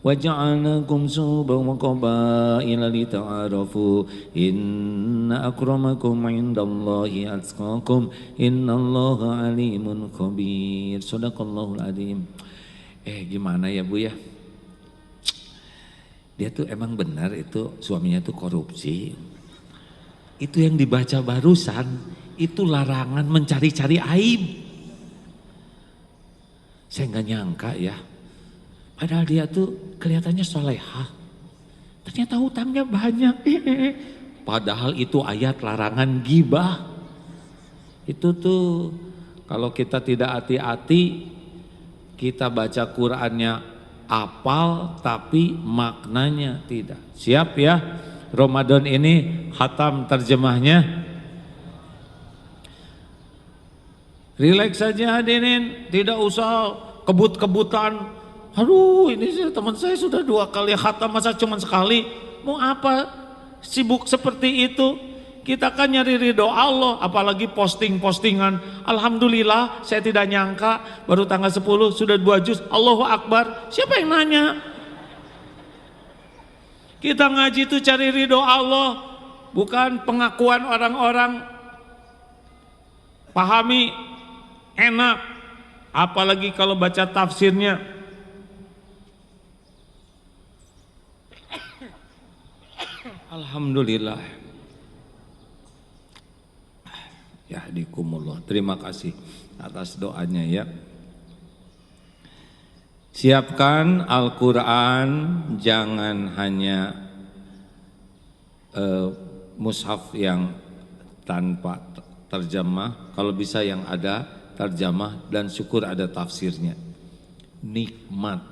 وَجَعَلْنَاكُمْ شُعُوبًا وَقَبَائِلَ لِتَعَارَفُوا إِنَّ أَكْرَمَكُمْ عِندَ اللَّهِ أَتْقَاكُمْ إِنَّ اللَّهَ عَلِيمٌ خَبِيرٌ. Shadaqallahul adzim. Gimana ya Bu ya? Dia tuh emang benar itu suaminya tuh korupsi. Itu yang dibaca barusan itu larangan mencari-cari aib. Saya nggak nyangka ya. Padahal dia tuh kelihatannya solehah. Ternyata hutangnya banyak. Padahal itu ayat larangan gibah. Itu tuh kalau kita tidak hati-hati, kita baca Qur'annya apal tapi maknanya tidak. Siap ya? Ramadan ini khatam terjemahnya. Relax saja hadirin, tidak usah kebut-kebutan. Aduh ini teman saya sudah 2 kali khatam masa cuma sekali. Mau apa sibuk seperti itu? Kita kan nyari ridho Allah. Apalagi posting-postingan. Alhamdulillah saya tidak nyangka baru tanggal 10 sudah 2 juz. Allahu Akbar. Siapa yang nanya? Kita ngaji itu cari ridho Allah. Bukan pengakuan orang-orang. Pahami enak. Apalagi kalau baca tafsirnya. Alhamdulillah. Yahdikumullah. Terima kasih atas doanya ya. Siapkan Al-Quran, jangan hanya mushaf yang tanpa terjemah, kalau bisa yang ada terjemah dan syukur ada tafsirnya. Nikmat.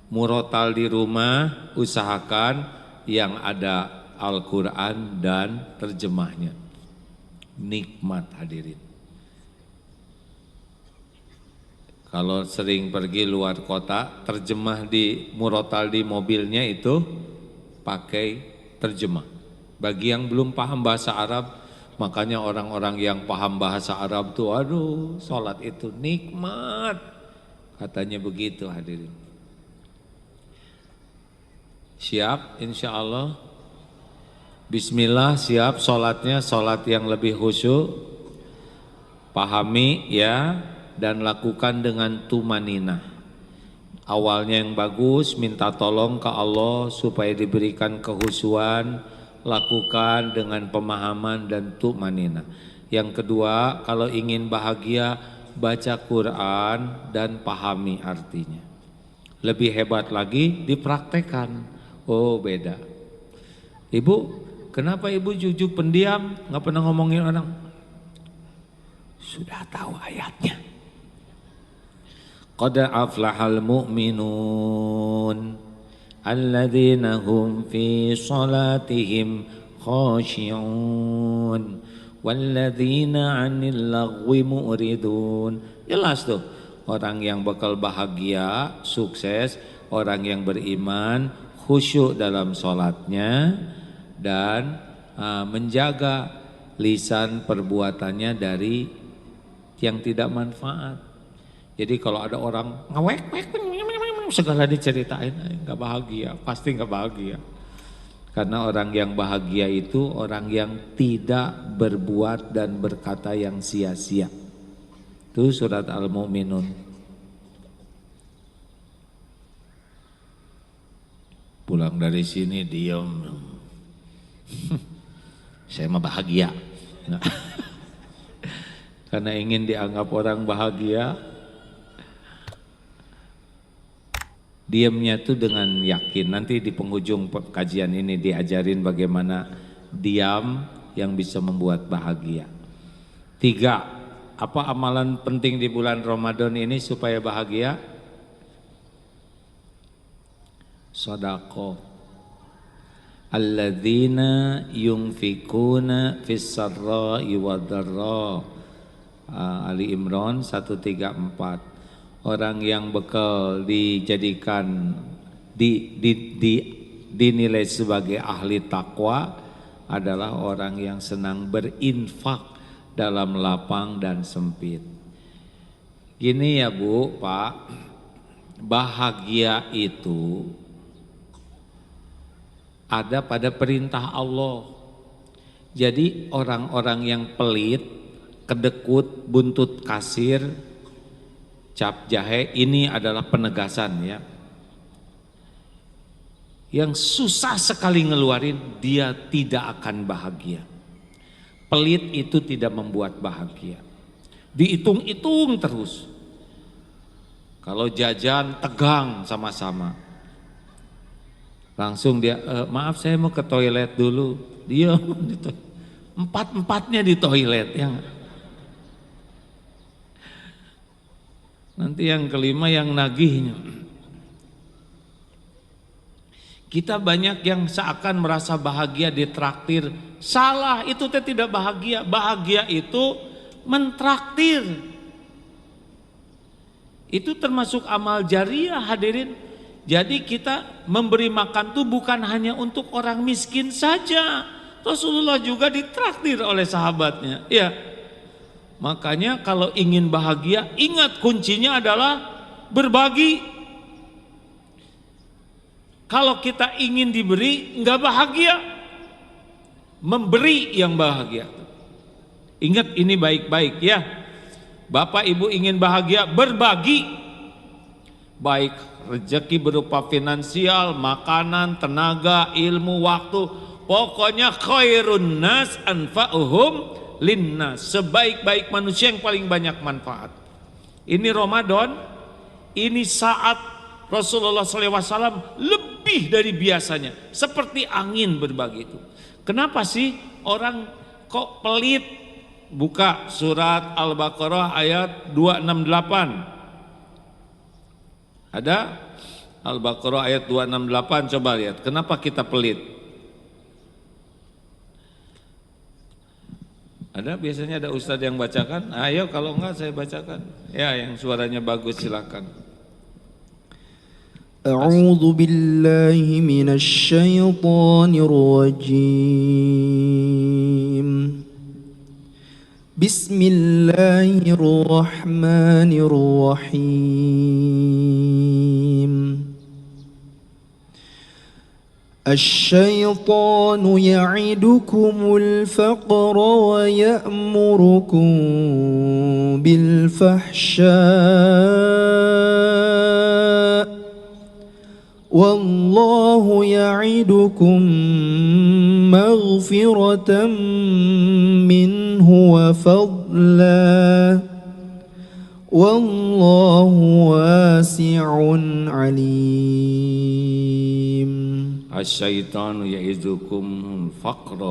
Murotal di rumah, usahakan yang ada Al-Quran dan terjemahnya. nikmat hadirin. Kalau sering pergi luar kota, terjemah di murotal di mobilnya itu pakai terjemah. Bagi yang belum paham bahasa Arab, makanya orang-orang yang paham bahasa Arab tuh, aduh, sholat itu nikmat, katanya begitu hadirin. Siap insya Allah. Bismillah, siap sholatnya, sholat yang lebih khusyuk. Pahami ya, dan lakukan dengan tumanina. Awalnya yang bagus, minta tolong ke Allah supaya diberikan kehusuan, lakukan dengan pemahaman dan tumanina. Yang kedua, kalau ingin bahagia, baca Quran dan pahami artinya. Lebih hebat lagi, dipraktekkan. Oh beda. Ibu, kenapa ibu jujuk pendiam, nggak pernah ngomongin orang? Sudah tahu ayatnya. Qad aflahal mu'minun alladzina hum fi salatihim khashi'un walladzina 'anil lagwi mu'ridun. Jelas tuh, orang yang bakal bahagia, sukses, orang yang beriman, khusyuk dalam sholatnya dan menjaga lisan perbuatannya dari yang tidak manfaat. Jadi kalau ada orang ngewek segala diceritain, nggak bahagia, pasti nggak bahagia. Karena orang yang bahagia itu orang yang tidak berbuat dan berkata yang sia-sia. Itu surat Al-Mu'minun. Pulang dari sini diam. Saya mah bahagia. Nah. Karena ingin dianggap orang bahagia, diamnya tuh dengan yakin. Nanti di penghujung kajian ini diajarin bagaimana diam yang bisa membuat bahagia. 3, apa amalan penting di bulan Ramadan ini supaya bahagia? Sedekah. Alladzina yunfikuna fis sarra'i wad-dharra. Ali Imran 134. Orang yang bekal dijadikan dinilai sebagai ahli takwa adalah orang yang senang berinfak dalam lapang dan sempit. Gini ya Bu, Pak, bahagia itu ada pada perintah Allah. Jadi orang-orang yang pelit, kedekut, buntut kasir, cap jahe, ini adalah penegasan ya. Yang susah sekali ngeluarin, dia tidak akan bahagia. Pelit itu tidak membuat bahagia. Dihitung-hitung terus. Kalau jajan tegang sama-sama. Langsung dia, maaf saya mau ke toilet dulu. Dia empat-empatnya di toilet ya. Nanti yang kelima yang nagihnya. Kita banyak yang seakan merasa bahagia ditraktir. Salah, itu tidak bahagia. Bahagia itu mentraktir. Itu termasuk amal jariah hadirin. Jadi kita memberi makan itu bukan hanya untuk orang miskin saja. Rasulullah juga ditraktir oleh sahabatnya. Ya. Makanya kalau ingin bahagia, ingat kuncinya adalah berbagi. Kalau kita ingin diberi, enggak bahagia. Memberi yang bahagia. Ingat ini baik-baik ya. Bapak Ibu ingin bahagia, berbagi. Baik rezeki berupa finansial, makanan, tenaga, ilmu, waktu. Pokoknya khairun nas anfa'uhum linnas. Sebaik-baik manusia yang paling banyak manfaat. Ini Ramadan, ini saat Rasulullah SAW lebih dari biasanya. Seperti angin berbagi itu. Kenapa sih orang kok pelit? Buka surat Al-Baqarah ayat 268. Ada Al-Baqarah ayat 268, coba lihat. Kenapa kita pelit? Ada biasanya ada ustadz yang bacakan. Ayo kalau enggak saya bacakan. Ya yang suaranya bagus silakan. A'udzu billahi minasy syaithanir rajim. Bismillahirrahmanirrahim. الشيطان يعدكم الفقر ويأمركم بالفحشاء والله يعدكم مغفرة منه وفضلا والله واسع عليم. Asyaitanu ya'idukum faqra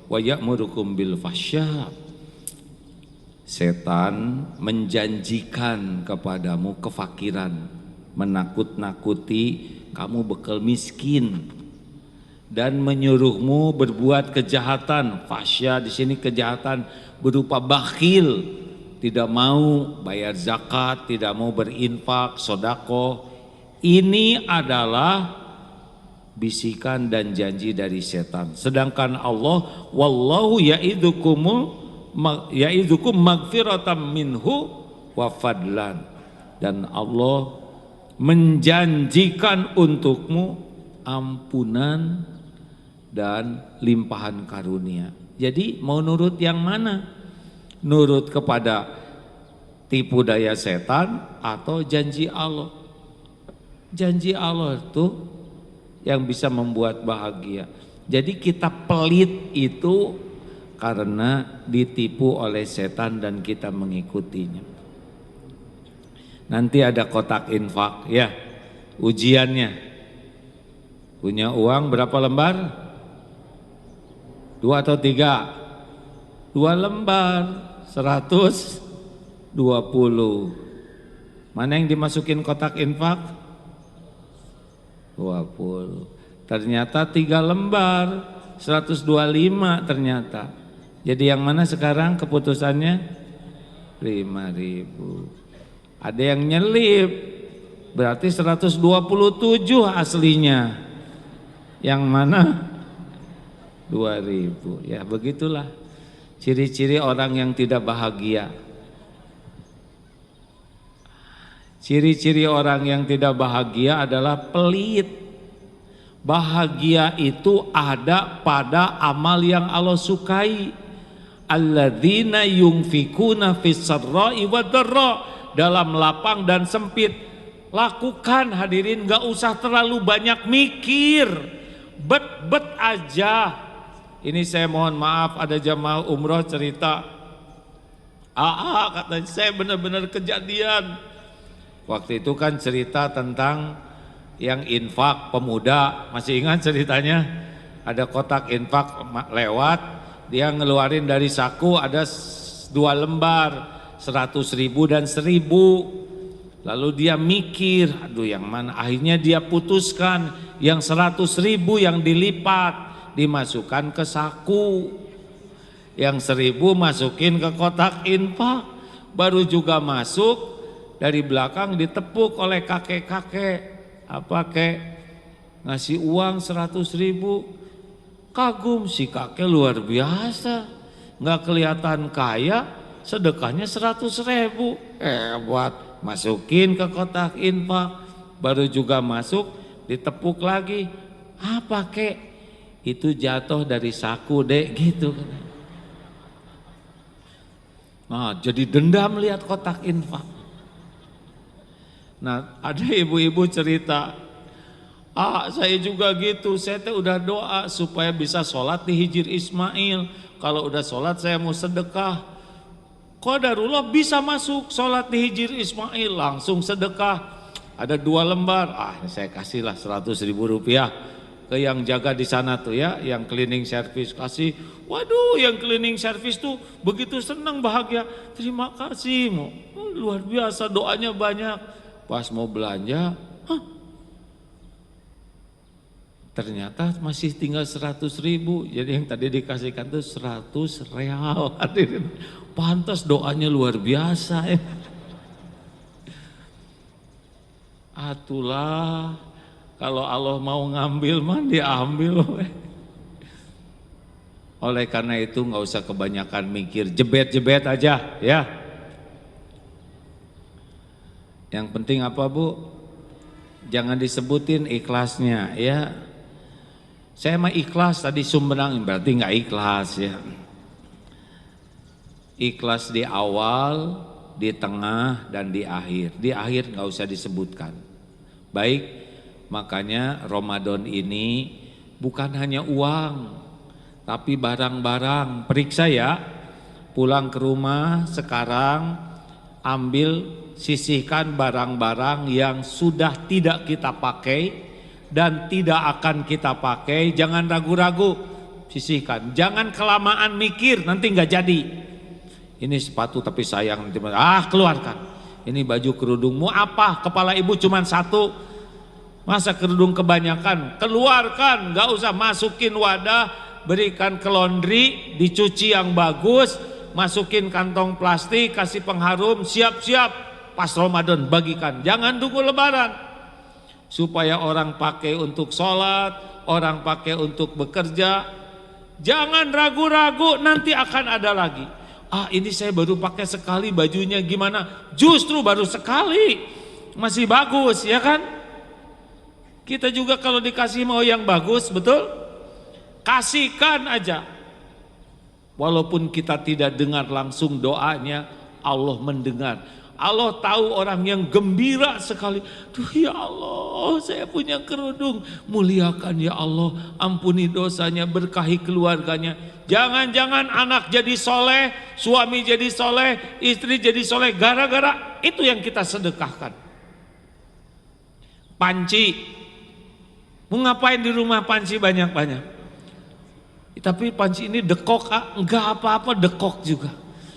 wa ya'murukum bil fahsya. Setan menjanjikan kepadamu kefakiran, menakut-nakuti kamu bekal miskin dan menyuruhmu berbuat kejahatan. Fahsya di sini kejahatan berupa bakhil, tidak mau bayar zakat, tidak mau berinfak, sedekah. Ini adalah bisikan dan janji dari setan. Sedangkan Allah, wallahu ya'idukum magfiratan minhu wa fadlan. Dan Allah menjanjikan untukmu ampunan dan limpahan karunia. Jadi mau nurut yang mana? Nurut kepada tipu daya setan atau janji Allah? Janji Allah itu yang bisa membuat bahagia. Jadi kita pelit itu karena ditipu oleh setan dan kita mengikutinya. Nanti ada kotak infak ya, ujiannya. Punya uang berapa lembar? 2 atau 3? 2 lembar, 120. Mana yang dimasukin kotak infak? 20. Ternyata 3 lembar 125 ternyata. Jadi yang mana sekarang keputusannya? 5.000. Ada yang nyelip, berarti 127 aslinya. Yang mana? 2.000. Ya begitulah ciri-ciri orang yang tidak bahagia. Ciri-ciri orang yang tidak bahagia adalah pelit. Bahagia itu ada pada amal yang Allah sukai. Alladzina yunfikuna fis sarra'i wad dharra, dalam lapang dan sempit. Lakukan hadirin, gak usah terlalu banyak mikir. Bet-bet aja. Ini saya mohon maaf, ada jamaah umroh cerita. Katanya saya benar-benar kejadian. Waktu itu kan cerita tentang yang infak pemuda, masih ingat ceritanya? Ada kotak infak lewat, dia ngeluarin dari saku ada 2 lembar, 100.000 dan 1.000. Lalu dia mikir, aduh yang mana? Akhirnya dia putuskan yang 100.000 yang dilipat, dimasukkan ke saku. Yang 1.000 masukin ke kotak infak, baru juga masuk. Dari belakang ditepuk oleh kakek-kakek. Apa kek? Ngasih uang 100.000. Kagum si kakek luar biasa. Nggak kelihatan kaya, sedekahnya 100.000. Hebat. Masukin ke kotak infak. Baru juga masuk, ditepuk lagi. Apa kek? Itu jatuh dari saku dek, gitu. Nah jadi dendam lihat kotak infak. Nah ada ibu-ibu cerita, saya juga gitu, saya udah doa supaya bisa sholat di Hijir Ismail. Kalau udah sholat saya mau sedekah. Qadarullah bisa masuk sholat di Hijir Ismail, langsung sedekah. Ada 2 lembar, saya kasihlah 100.000 rupiah ke yang jaga di sana tuh ya, yang cleaning service kasih. Waduh, yang cleaning service tuh begitu senang bahagia. Terima kasih, luar biasa doanya banyak. Pas mau belanja, Ternyata masih tinggal 100.000. Jadi yang tadi dikasihkan tuh 100 real. Hadirin, pantas doanya luar biasa ya. Atulah kalau Allah mau ngambil mah diambil. Oleh karena itu nggak usah kebanyakan mikir, jebet-jebet aja ya. Yang penting apa Bu? Jangan disebutin ikhlasnya ya. Saya mah ikhlas tadi sumberang, berarti nggak ikhlas ya. Ikhlas di awal, di tengah dan di akhir. Di akhir nggak usah disebutkan. Baik, makanya Ramadan ini bukan hanya uang, tapi barang-barang. Periksa ya, pulang ke rumah sekarang ambil, sisihkan barang-barang yang sudah tidak kita pakai dan tidak akan kita pakai. Jangan ragu-ragu, sisihkan. Jangan kelamaan mikir, nanti nggak jadi. Ini sepatu tapi sayang, keluarkan. Ini baju kerudungmu apa? Kepala ibu cuma satu, masa kerudung kebanyakan? Keluarkan, nggak usah masukin wadah, berikan ke laundry, dicuci yang bagus, masukin kantong plastik, kasih pengharum, siap-siap pas Ramadan bagikan. Jangan tunggu Lebaran. Supaya orang pakai untuk sholat, orang pakai untuk bekerja. Jangan ragu-ragu, nanti akan ada lagi. Ini saya baru pakai sekali, bajunya gimana? Justru baru sekali, masih bagus ya kan? Kita juga kalau dikasih mau yang bagus, betul? Kasihkan aja. Walaupun kita tidak dengar langsung doanya, Allah mendengar. Allah tahu orang yang gembira sekali. Duh ya Allah, saya punya kerudung. Muliakan ya Allah, ampuni dosanya, berkahi keluarganya. Jangan-jangan anak jadi soleh, suami jadi soleh, istri jadi soleh, gara-gara itu yang kita sedekahkan. Panci, mau ngapain di rumah panci banyak-banyak? Tapi panci ini dekok, enggak apa-apa, dekok juga.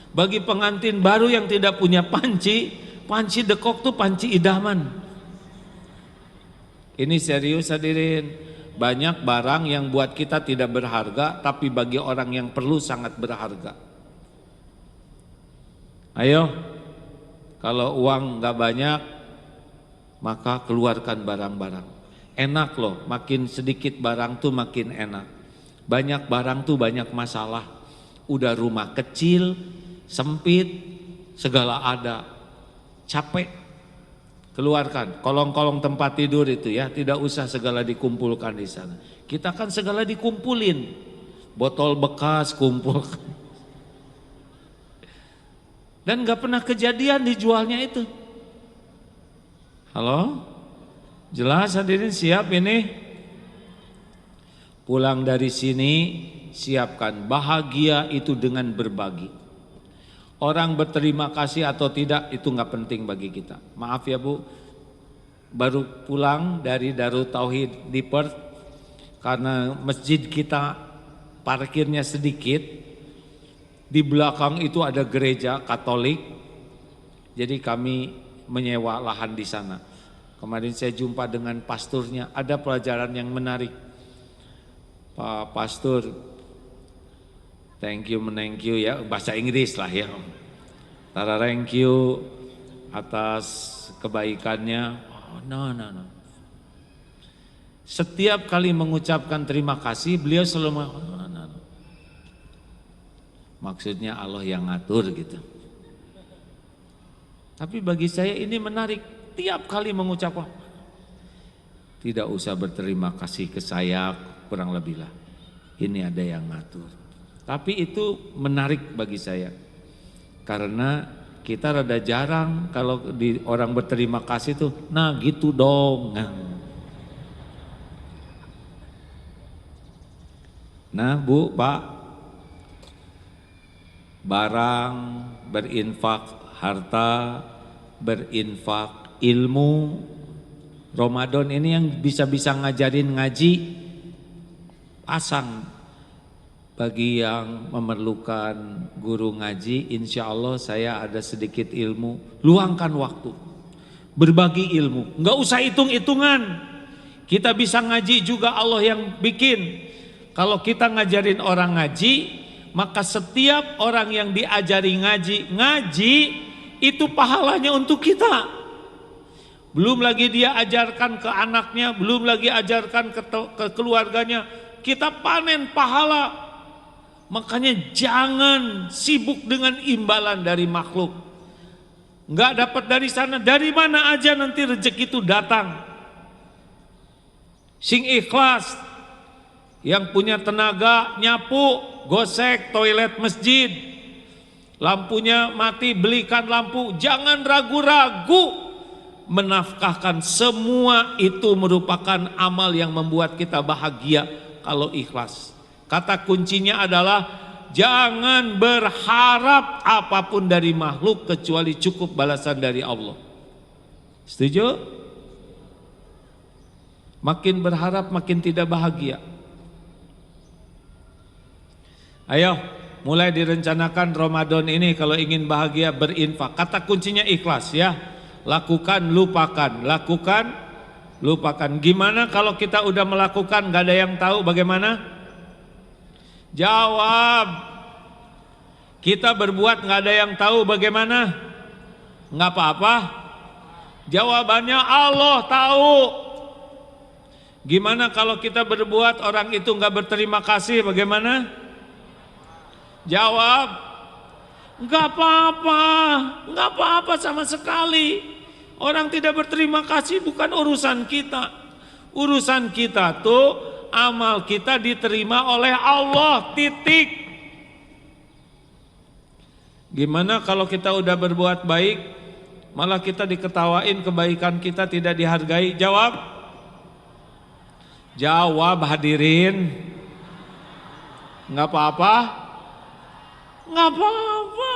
Bagi pengantin baru yang tidak punya panci, panci dekok tuh panci idaman. Ini serius hadirin, banyak barang yang buat kita tidak berharga, tapi bagi orang yang perlu sangat berharga. Ayo, kalau uang nggak banyak, maka keluarkan barang-barang. Enak loh, makin sedikit barang tuh makin enak. Banyak barang tuh banyak masalah. Udah rumah kecil, sempit, segala ada, capek, keluarkan. Kolong-kolong tempat tidur itu ya, tidak usah segala dikumpulkan di sana. Kita kan segala dikumpulin, botol bekas kumpulkan, dan nggak pernah kejadian dijualnya itu. Halo, jelas hadirin, siap ini? Pulang dari sini, siapkan bahagia itu dengan berbagi. Orang berterima kasih atau tidak itu nggak penting bagi kita. Maaf ya Bu, baru pulang dari Darut Tauhid di Perth, karena masjid kita parkirnya sedikit, di belakang itu ada gereja Katolik, jadi kami menyewa lahan di sana. Kemarin saya jumpa dengan pasturnya, ada pelajaran yang menarik. Pak Pastor, thank you ya, bahasa Inggris lah ya. Thank you atas kebaikannya. No. Setiap kali mengucapkan terima kasih, beliau selalu no. Maksudnya Allah yang ngatur gitu. Tapi bagi saya ini menarik, tiap kali mengucapkan, tidak usah berterima kasih ke saya, kurang lebih lah. Ini ada yang ngatur. Tapi itu menarik bagi saya, karena kita rada jarang kalau di orang berterima kasih tuh, nah gitu dong. Nah Bu, Pak, barang, berinfak harta, berinfak ilmu. Ramadan ini yang bisa-bisa ngajarin ngaji, pasang. Bagi yang memerlukan guru ngaji, insya Allah saya ada sedikit ilmu, luangkan waktu, berbagi ilmu, nggak usah hitung-hitungan. Kita bisa ngaji juga Allah yang bikin. Kalau kita ngajarin orang ngaji, maka setiap orang yang diajari ngaji itu pahalanya untuk kita. Belum lagi dia ajarkan ke anaknya, belum lagi ajarkan ke keluarganya, kita panen pahala. Makanya jangan sibuk dengan imbalan dari makhluk. Enggak dapat dari sana, dari mana aja nanti rezeki itu datang. Sing ikhlas, yang punya tenaga nyapu, gosek toilet masjid, lampunya mati belikan lampu, jangan ragu-ragu menafkahkan. Semua itu merupakan amal yang membuat kita bahagia kalau ikhlas. Kata kuncinya adalah jangan berharap apapun dari makhluk kecuali cukup balasan dari Allah. Setuju? Makin berharap makin tidak bahagia. Ayo, mulai direncanakan Ramadan ini kalau ingin bahagia berinfak. Kata kuncinya ikhlas ya. Lakukan, lupakan. Lakukan, lupakan. Gimana kalau kita udah melakukan gak ada yang tahu bagaimana? Jawab. Kita berbuat gak ada yang tahu bagaimana? Gak apa-apa. Jawabannya Allah tahu. Gimana kalau kita berbuat orang itu gak berterima kasih bagaimana? Jawab, gak apa-apa, gak apa-apa sama sekali. Orang tidak berterima kasih bukan urusan kita. Urusan kita tuh amal kita diterima oleh Allah, titik. Gimana kalau kita udah berbuat baik, malah kita diketawain kebaikan kita tidak dihargai? Jawab. Jawab hadirin. Gak apa-apa. Gak apa-apa.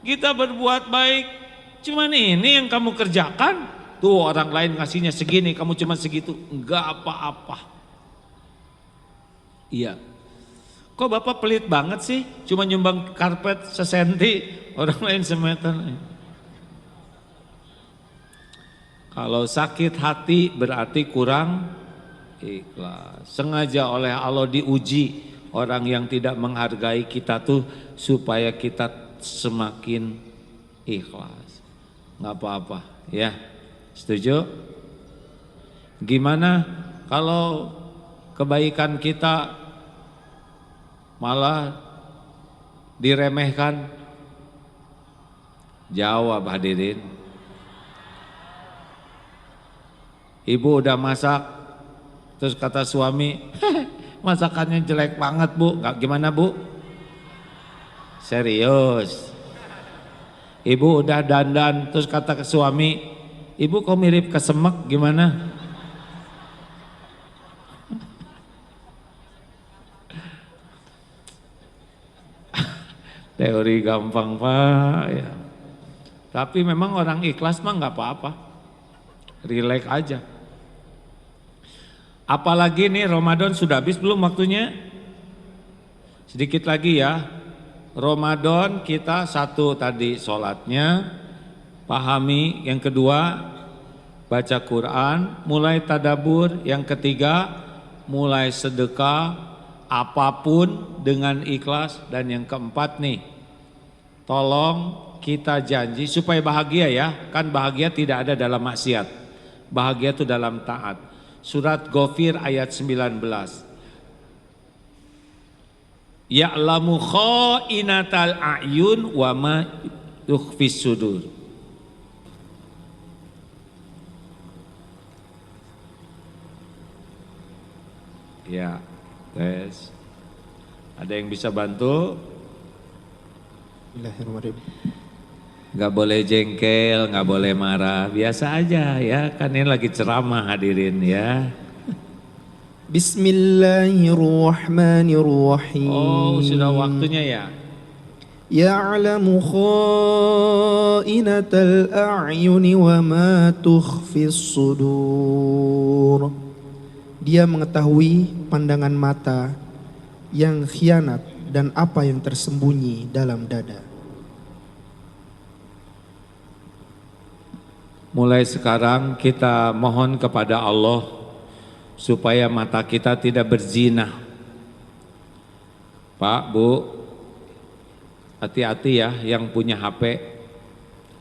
Kita berbuat baik, cuman ini yang kamu kerjakan. Tuh orang lain ngasihnya segini, kamu cuma segitu. Gak apa-apa. Iya. Kok Bapak pelit banget sih? Cuma nyumbang karpet sesenti, orang lain semeter. Kalau sakit hati berarti kurang ikhlas. Sengaja oleh Allah diuji orang yang tidak menghargai kita tuh supaya kita semakin ikhlas. Nggak apa-apa ya. Setuju? Gimana kalau kebaikan kita malah diremehkan? Jawab hadirin. Ibu udah masak, terus kata suami, masakannya jelek banget bu. Gimana bu? Serius. Ibu udah dandan, terus kata ke suami, ibu kok mirip kesemek, gimana? Teori gampang pak ya. Tapi memang orang ikhlas mah nggak apa-apa, relax aja. Apalagi nih Ramadan sudah habis belum waktunya? Sedikit lagi ya. Ramadan kita satu tadi sholatnya, pahami. Yang kedua baca Quran, mulai tadabur. Yang ketiga mulai sedekah apapun dengan ikhlas. Dan yang keempat nih, tolong kita janji supaya bahagia ya. Kan bahagia tidak ada dalam maksiat, bahagia itu dalam taat. Surat Ghafir ayat 19. Ya'lamu kha'inatal a'yun wa ma yukhfis sudur. Ya, tes. Ada yang bisa bantu? Bismillahirrahmanirrahim. Gak boleh jengkel, gak boleh marah, biasa aja ya, kan ini lagi ceramah hadirin ya. Bismillahirrahmanirrahim. Oh sudah waktunya ya. Ya'lamu kha'inatal a'yuni wa ma tukhfis sudur. Dia mengetahui pandangan mata yang khianat dan apa yang tersembunyi dalam dada. Mulai sekarang kita mohon kepada Allah supaya mata kita tidak berzina. Pak, Bu, hati-hati ya yang punya HP.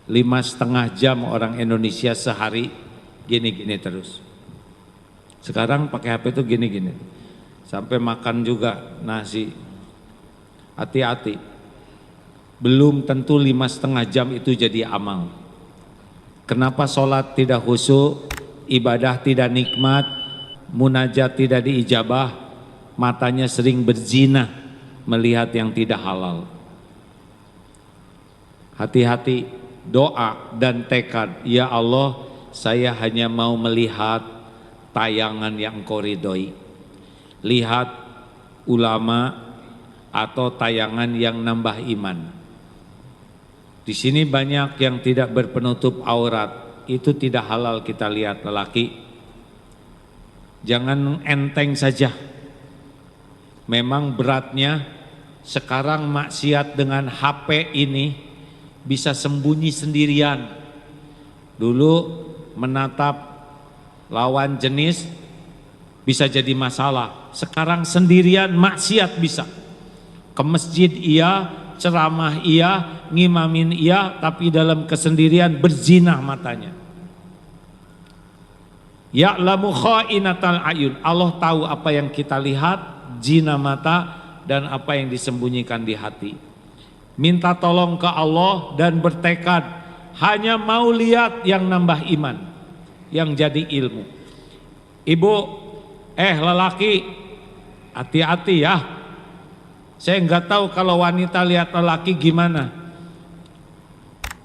5,5 jam orang Indonesia sehari gini-gini terus. Sekarang pakai HP itu gini-gini. Sampai makan juga nasi. Hati-hati. Belum tentu 5,5 jam itu jadi amal. Kenapa sholat tidak khusyuk, ibadah tidak nikmat, munajat tidak diijabah, matanya sering berzina melihat yang tidak halal. Hati-hati, doa dan tekad, ya Allah, saya hanya mau melihat tayangan yang Engkau ridhoi. Lihat ulama atau tayangan yang nambah iman. Di sini banyak yang tidak berpenutup aurat, itu tidak halal kita lihat lelaki. Jangan enteng saja. Memang beratnya sekarang maksiat dengan HP ini bisa sembunyi sendirian. Dulu menatap lawan jenis bisa jadi masalah. Sekarang sendirian maksiat bisa. Ke masjid iya, ceramah iya, ngimamin iya, tapi dalam kesendirian berzina matanya. Ya'lamu kha'inatal ayun. Allah tahu apa yang kita lihat, zina mata dan apa yang disembunyikan di hati. Minta tolong ke Allah dan bertekad hanya mau lihat yang nambah iman, yang jadi ilmu. Ibu, lelaki, hati-hati ya. Saya nggak tahu kalau wanita lihat lelaki gimana.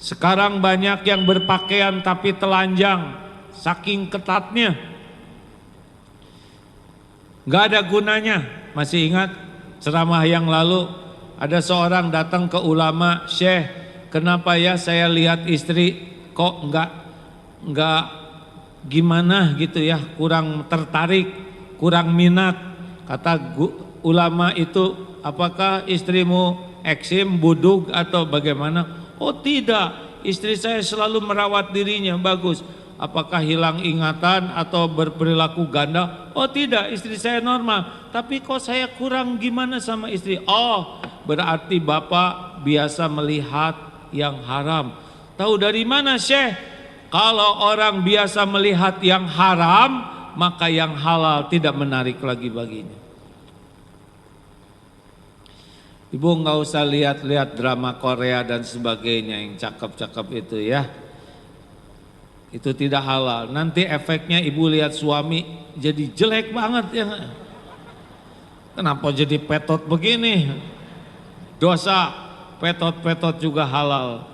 Sekarang banyak yang berpakaian tapi telanjang, saking ketatnya. Nggak ada gunanya. Masih ingat ceramah yang lalu ada seorang datang ke ulama, Syekh, kenapa ya saya lihat istri kok nggak gimana gitu ya, kurang tertarik, kurang minat. Kata ulama itu, apakah istrimu eksim, budug atau bagaimana? Oh tidak, istri saya selalu merawat dirinya, bagus. Apakah hilang ingatan atau berperilaku ganda? Oh tidak, istri saya normal. Tapi kok saya kurang gimana sama istri? Oh, berarti bapak biasa melihat yang haram. Tahu dari mana, Syekh? Kalau orang biasa melihat yang haram, maka yang halal tidak menarik lagi baginya. Ibu nggak usah lihat-lihat drama Korea dan sebagainya yang cakep-cakep itu ya. Itu tidak halal. Nanti efeknya ibu lihat suami jadi jelek banget ya. Kenapa jadi petot begini? Dosa, petot-petot juga halal.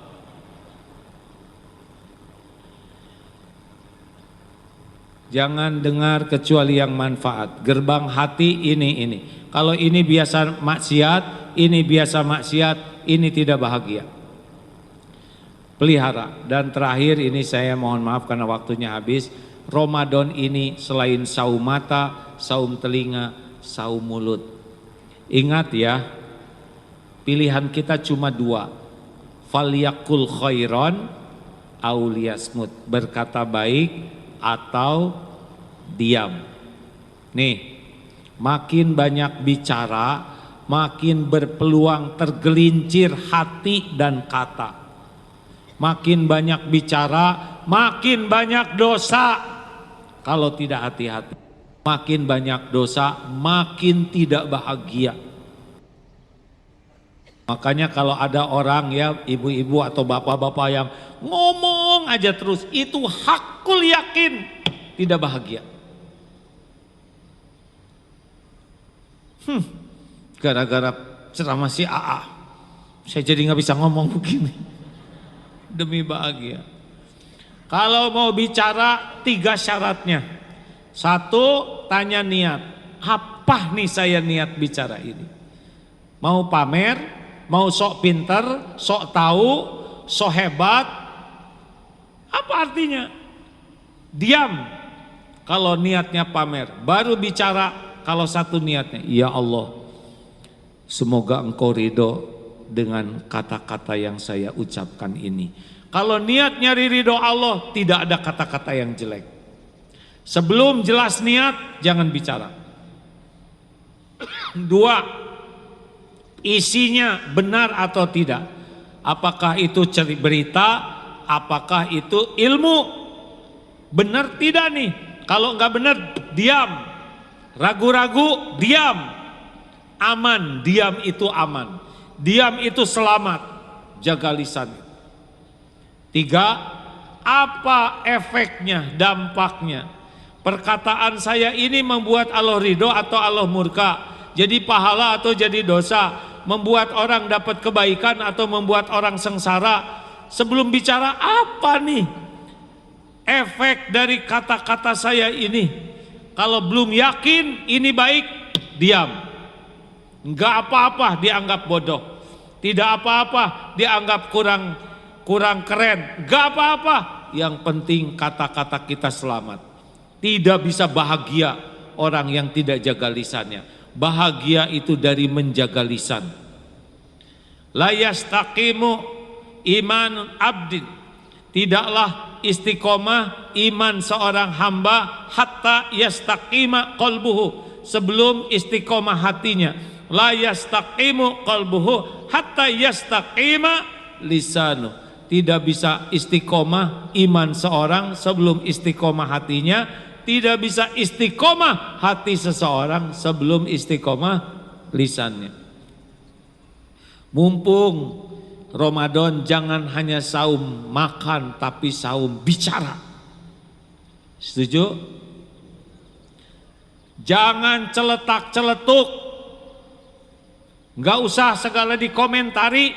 Jangan dengar kecuali yang manfaat. Gerbang hati ini. Kalau ini biasa maksiat, ini biasa maksiat, ini tidak bahagia. Pelihara. Dan terakhir ini saya mohon maaf karena waktunya habis. Ramadan ini selain saum mata, saum telinga, saum mulut. Ingat ya, pilihan kita cuma 2. Falyakul khairon au liyasmut, berkata baik atau diam. Nih, makin banyak bicara, makin berpeluang tergelincir hati dan kata. Makin banyak bicara, makin banyak dosa kalau tidak hati-hati. Makin banyak dosa, makin tidak bahagia. Makanya kalau ada orang ya, ibu-ibu atau bapak-bapak yang ngomong aja terus, itu hakul yakin tidak bahagia. Gara-gara ceramah si AA, saya jadi nggak bisa ngomong begini. Demi bahagia. Kalau mau bicara 3 syaratnya. 1, tanya niat. Apa nih saya niat bicara ini? Mau pamer, mau sok pinter, sok tahu, sok hebat. Apa artinya? Diam kalau niatnya pamer. Baru bicara kalau 1 niatnya. Ya Allah, semoga Engkau ridho dengan kata-kata yang saya ucapkan ini. Kalau niat nyari ridho Allah, tidak ada kata-kata yang jelek. Sebelum jelas niat, jangan bicara. 2, isinya benar atau tidak. Apakah itu berita, apakah itu ilmu? Benar tidak nih? Kalau nggak benar, diam. Ragu-ragu, diam. Aman, diam itu aman. Diam itu selamat. Jaga lisan. 3, apa efeknya, dampaknya? Perkataan saya ini membuat Allah ridho atau Allah murka? Jadi pahala atau jadi dosa? Membuat orang dapat kebaikan atau membuat orang sengsara? Sebelum bicara, apa nih efek dari kata-kata saya ini? Kalau belum yakin ini baik, diam. Enggak apa-apa dianggap bodoh. Tidak apa-apa dianggap kurang keren. Enggak apa-apa. Yang penting kata-kata kita selamat. Tidak bisa bahagia orang yang tidak jaga lisannya. Bahagia itu dari menjaga lisan. La yastaqimu iman abdin. Tidaklah istiqomah iman seorang hamba hatta yastaqima qalbuhu, sebelum istiqomah hatinya. La yastaqimu qalbuhu hatta yastaqima lisanu. Tidak bisa istiqomah iman seorang sebelum istiqomah hatinya. Tidak bisa istiqomah hati seseorang sebelum istiqomah lisannya. Mumpung Ramadan, jangan hanya saum makan tapi saum bicara. Setuju? Jangan celetak-celetuk. Enggak usah segala dikomentari.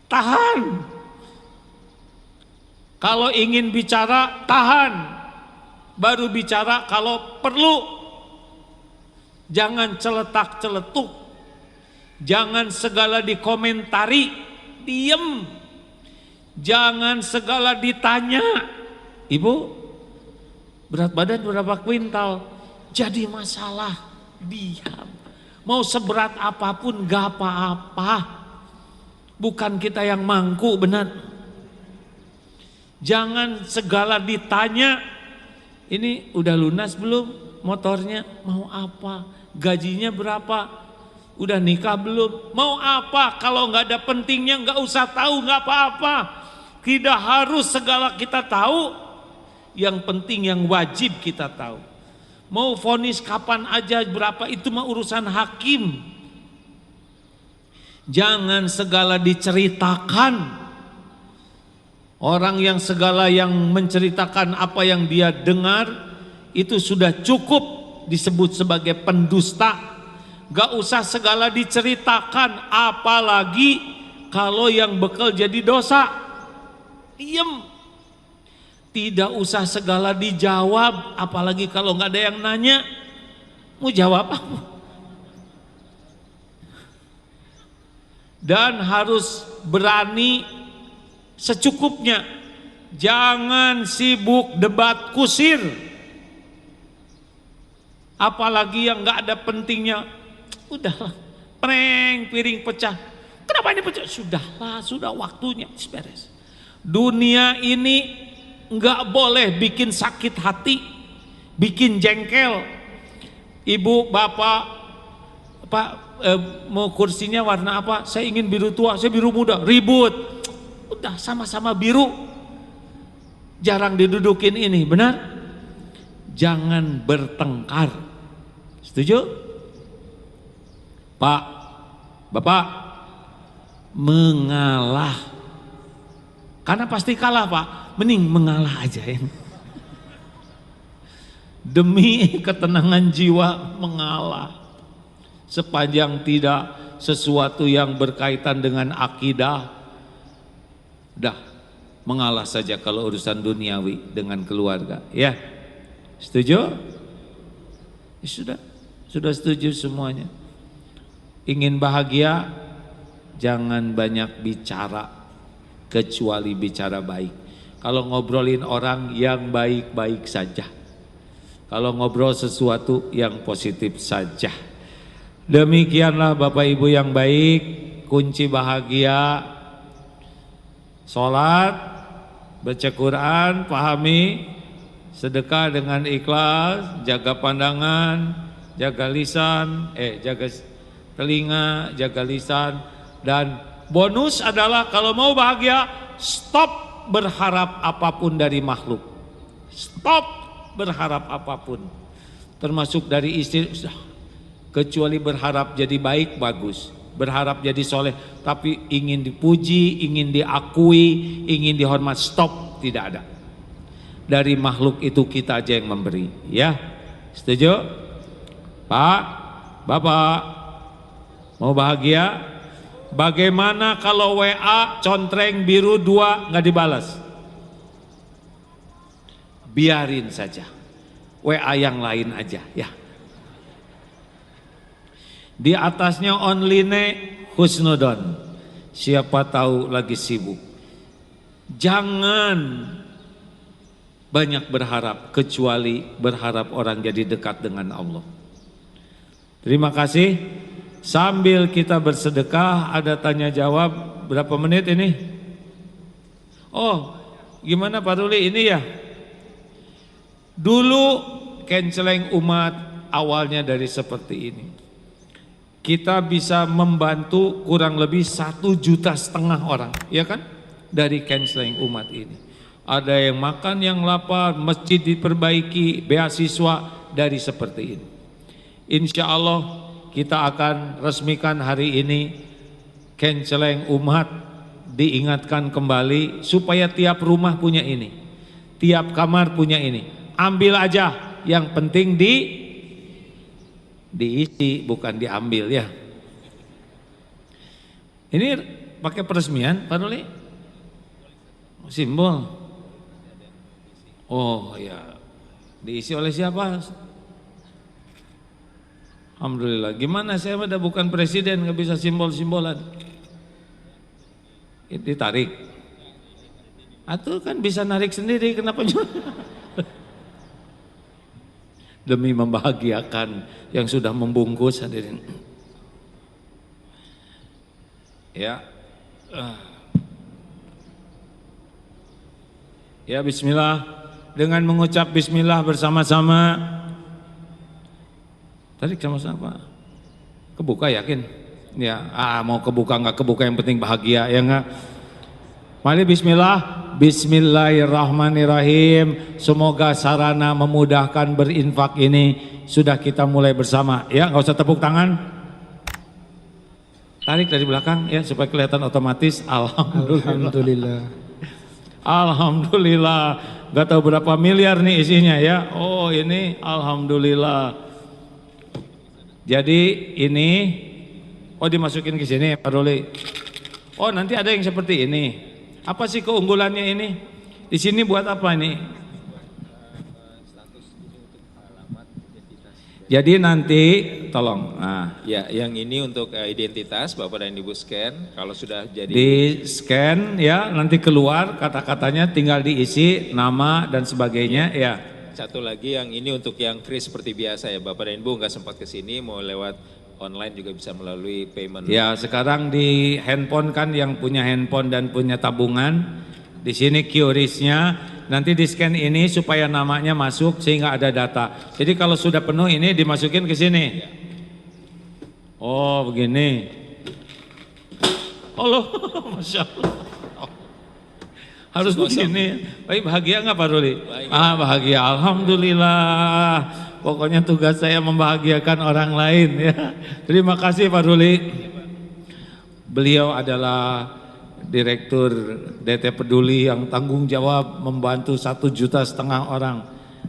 Tahan. Kalau ingin bicara, tahan. Baru bicara kalau perlu. Jangan celetak-celetuk. Jangan segala dikomentari. Diem. Jangan segala ditanya. Ibu, berat badan berapa kuintal? Jadi masalah. Diam. Mau seberat apapun gak apa-apa. Bukan kita yang mangku, benar. Jangan segala ditanya. Ini udah lunas belum motornya? Mau apa? Gajinya berapa? Udah nikah belum? Mau apa? Kalau nggak ada pentingnya nggak usah tahu, nggak apa-apa. Tidak harus segala kita tahu. Yang penting yang wajib kita tahu. Mau vonis kapan aja berapa, itu mah urusan hakim. Jangan segala diceritakan. Orang yang segala yang menceritakan apa yang dia dengar itu sudah cukup disebut sebagai pendusta. Gak usah segala diceritakan, apalagi kalau yang bekal jadi dosa. Diem. Tidak usah segala dijawab, apalagi kalau gak ada yang nanya. Mau jawab apa? Dan harus berani secukupnya. Jangan sibuk debat kusir. Apalagi yang gak ada pentingnya. Udahlah, prank piring pecah. Kenapa ini pecah? Sudahlah, sudah waktunya beres. Dunia ini gak boleh bikin sakit hati, bikin jengkel. Ibu, bapak, Pak, mau kursinya warna apa? Saya ingin biru tua, saya biru muda. Ribut. Udah sama-sama biru, jarang didudukin ini, benar? Jangan bertengkar. Setuju? Pak, bapak, mengalah. Karena pasti kalah, Pak. Mending mengalah aja ya. Demi ketenangan jiwa mengalah. Sepanjang tidak sesuatu yang berkaitan dengan akidah, udah mengalah saja kalau urusan duniawi dengan keluarga, ya. Setuju? Ya, sudah setuju semuanya. Ingin bahagia, jangan banyak bicara kecuali bicara baik. Kalau ngobrolin orang yang baik-baik saja. Kalau ngobrol sesuatu yang positif saja. Demikianlah Bapak Ibu yang baik, kunci bahagia. Sholat, baca Quran, pahami, Sedekah dengan ikhlas, jaga pandangan, jaga lisan, jaga telinga, jaga lisan. Dan bonus adalah kalau mau bahagia, stop berharap apapun dari makhluk. Stop berharap apapun. Termasuk dari istri, kecuali berharap jadi baik, bagus. Berharap jadi soleh, tapi ingin dipuji, ingin diakui, ingin dihormat, stop, tidak ada. Dari makhluk itu kita aja yang memberi, ya. Setuju? Pak, Bapak, mau bahagia? Bagaimana kalau WA contreng biru 2 nggak dibalas? Biarin saja, WA yang lain aja, ya. Di atasnya online husnudon, siapa tahu lagi sibuk. Jangan banyak berharap, kecuali berharap orang jadi dekat dengan Allah. Terima kasih. Sambil kita bersedekah, ada tanya jawab. Berapa menit ini? Oh, gimana Pak Ruli ini ya? Dulu canceling umat awalnya dari seperti ini. Kita bisa membantu kurang lebih 1,5 juta orang, ya kan? Dari canceling umat ini. Ada yang makan yang lapar, masjid diperbaiki, beasiswa dari seperti ini. Insya Allah kita akan resmikan hari ini canceling umat, diingatkan kembali supaya tiap rumah punya ini, tiap kamar punya ini. Ambil aja, yang penting diisi, bukan diambil, ya. Ini pakai peresmian Pak Nuli? Simbol. Oh ya, diisi oleh siapa? Alhamdulillah. Gimana, saya udah bukan presiden, nggak bisa simbol-simbolan. Ditarik. Atau kan bisa narik sendiri, kenapa juga? Demi membahagiakan yang sudah membungkus, hadirin. Ya. Ya, bismillah. Dengan mengucap bismillah bersama-sama. Tarik sama-sama. Kebuka yakin? Ya, mau kebuka nggak kebuka, yang penting bahagia, ya nggak? Mari bismillah. Bismillahirrahmanirrahim. Semoga sarana memudahkan berinfak ini sudah kita mulai bersama, ya. Nggak usah tepuk tangan. Tarik dari belakang, ya, supaya kelihatan otomatis. Alhamdulillah. Alhamdulillah. Gak tahu berapa miliar nih isinya, ya. Oh, ini alhamdulillah. Jadi ini, dimasukin ke sini Pak Ruli. Oh, nanti ada yang seperti ini. Apa sih keunggulannya ini? Di sini buat apa ini? Jadi nanti tolong. Nah, ya, yang ini untuk identitas Bapak dan Ibu scan. Kalau sudah jadi di scan, ya, nanti keluar kata-katanya, tinggal diisi nama dan sebagainya, ya. Satu lagi yang ini untuk yang kris seperti biasa, ya, Bapak dan Ibu nggak sempat ke sini, mau lewat online juga bisa melalui payment. Ya, sekarang di handphone kan, yang punya handphone dan punya tabungan, di sini QRIS-nya, nanti di scan ini supaya namanya masuk sehingga ada data. Jadi kalau sudah penuh ini dimasukin ke sini. Oh, begini. Allah, Masya Allah. Harus begini. Baik, bahagia nggak Pak Ruli? Bahagia, alhamdulillah. Pokoknya tugas saya membahagiakan orang lain, ya. Terima kasih Pak Ruli. Beliau adalah Direktur DT Peduli yang tanggung jawab membantu 1,5 juta orang,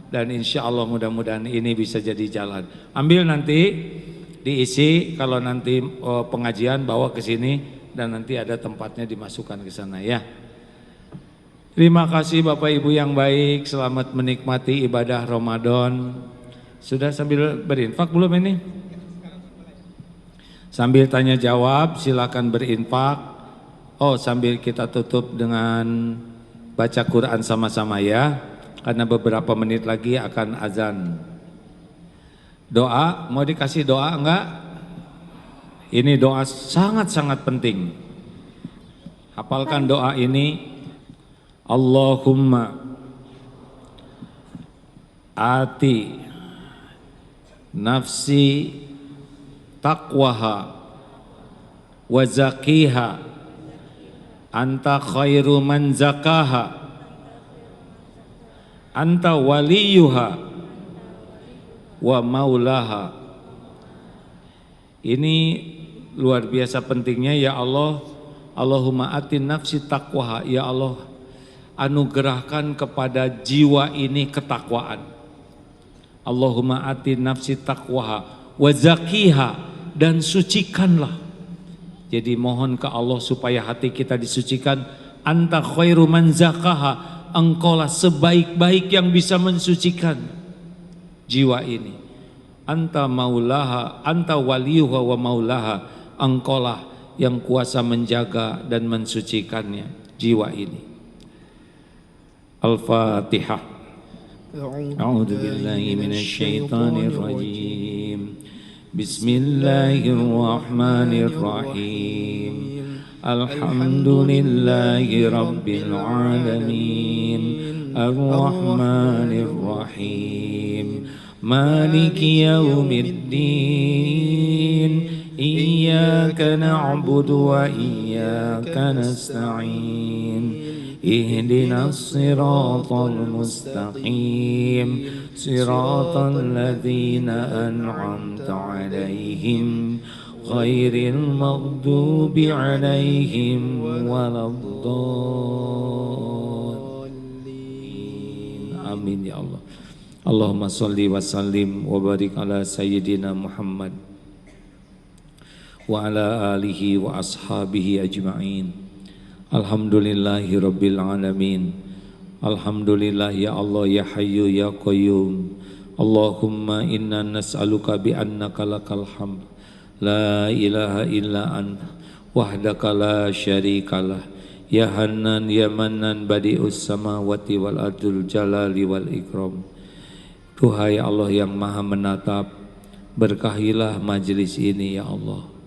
dan insya Allah mudah-mudahan ini bisa jadi jalan. Ambil nanti diisi, kalau nanti pengajian bawa ke sini dan nanti ada tempatnya dimasukkan ke sana, ya. Terima kasih Bapak Ibu yang baik, selamat menikmati ibadah Ramadan. Sudah sambil berinfak belum ini? Sambil tanya jawab silakan berinfak. Oh, sambil kita tutup dengan baca Quran sama-sama, ya, karena beberapa menit lagi akan azan. Doa, mau dikasih doa enggak? Ini doa sangat-sangat penting. Hafalkan doa ini. Allahumma ati nafsi taqwaha wa zakiha anta khairu man zakaha anta waliyuha wa maulaha. Ini luar biasa pentingnya ya Allah. Allahumma atin nafsi taqwaha, ya Allah anugerahkan kepada jiwa ini ketakwaan. Allahumma atin nafsi taqwaha wa zakiha, dan sucikanlah. Jadi mohon ke Allah supaya hati kita disucikan. Anta khairu man zakaha, engkaulah sebaik-baik yang bisa mensucikan jiwa ini. Anta maulaha, anta waliyuha wa maulaha, engkaulah yang kuasa menjaga dan mensucikannya jiwa ini. Al-Fatihah. A'udzu billahi minasy syaithanir rajim. Bismillahirrahmanirrahim. Alhamdulillahi rabbil alamin. Ar-Rahmanir Rahim. Maliki yaumiddin. Iyyaka na'budu wa iyyaka nasta'in. Ihdinas siratal mustaqim. Siratal ladzina an'amta 'alaihim ghairil maghdubi 'alaihim waladdallin. Amin ya Allah. Allahumma shalli wa sallim wa barik ala sayyidina Muhammad wa ala alihi wa ashabihi ajma'in. Alhamdulillahi rabbil alamin. Alhamdulillah ya Allah ya Hayyu ya Qayyum. Allahumma inna nas'aluka bi annaka lakal hamd la ilaha illa anta wahdaka la syarikalah ya Hannan ya Mannan badi'us samawati wal ardil jalali wal ikram. Tuhai Allah yang maha menatap, berkahilah majlis ini ya Allah.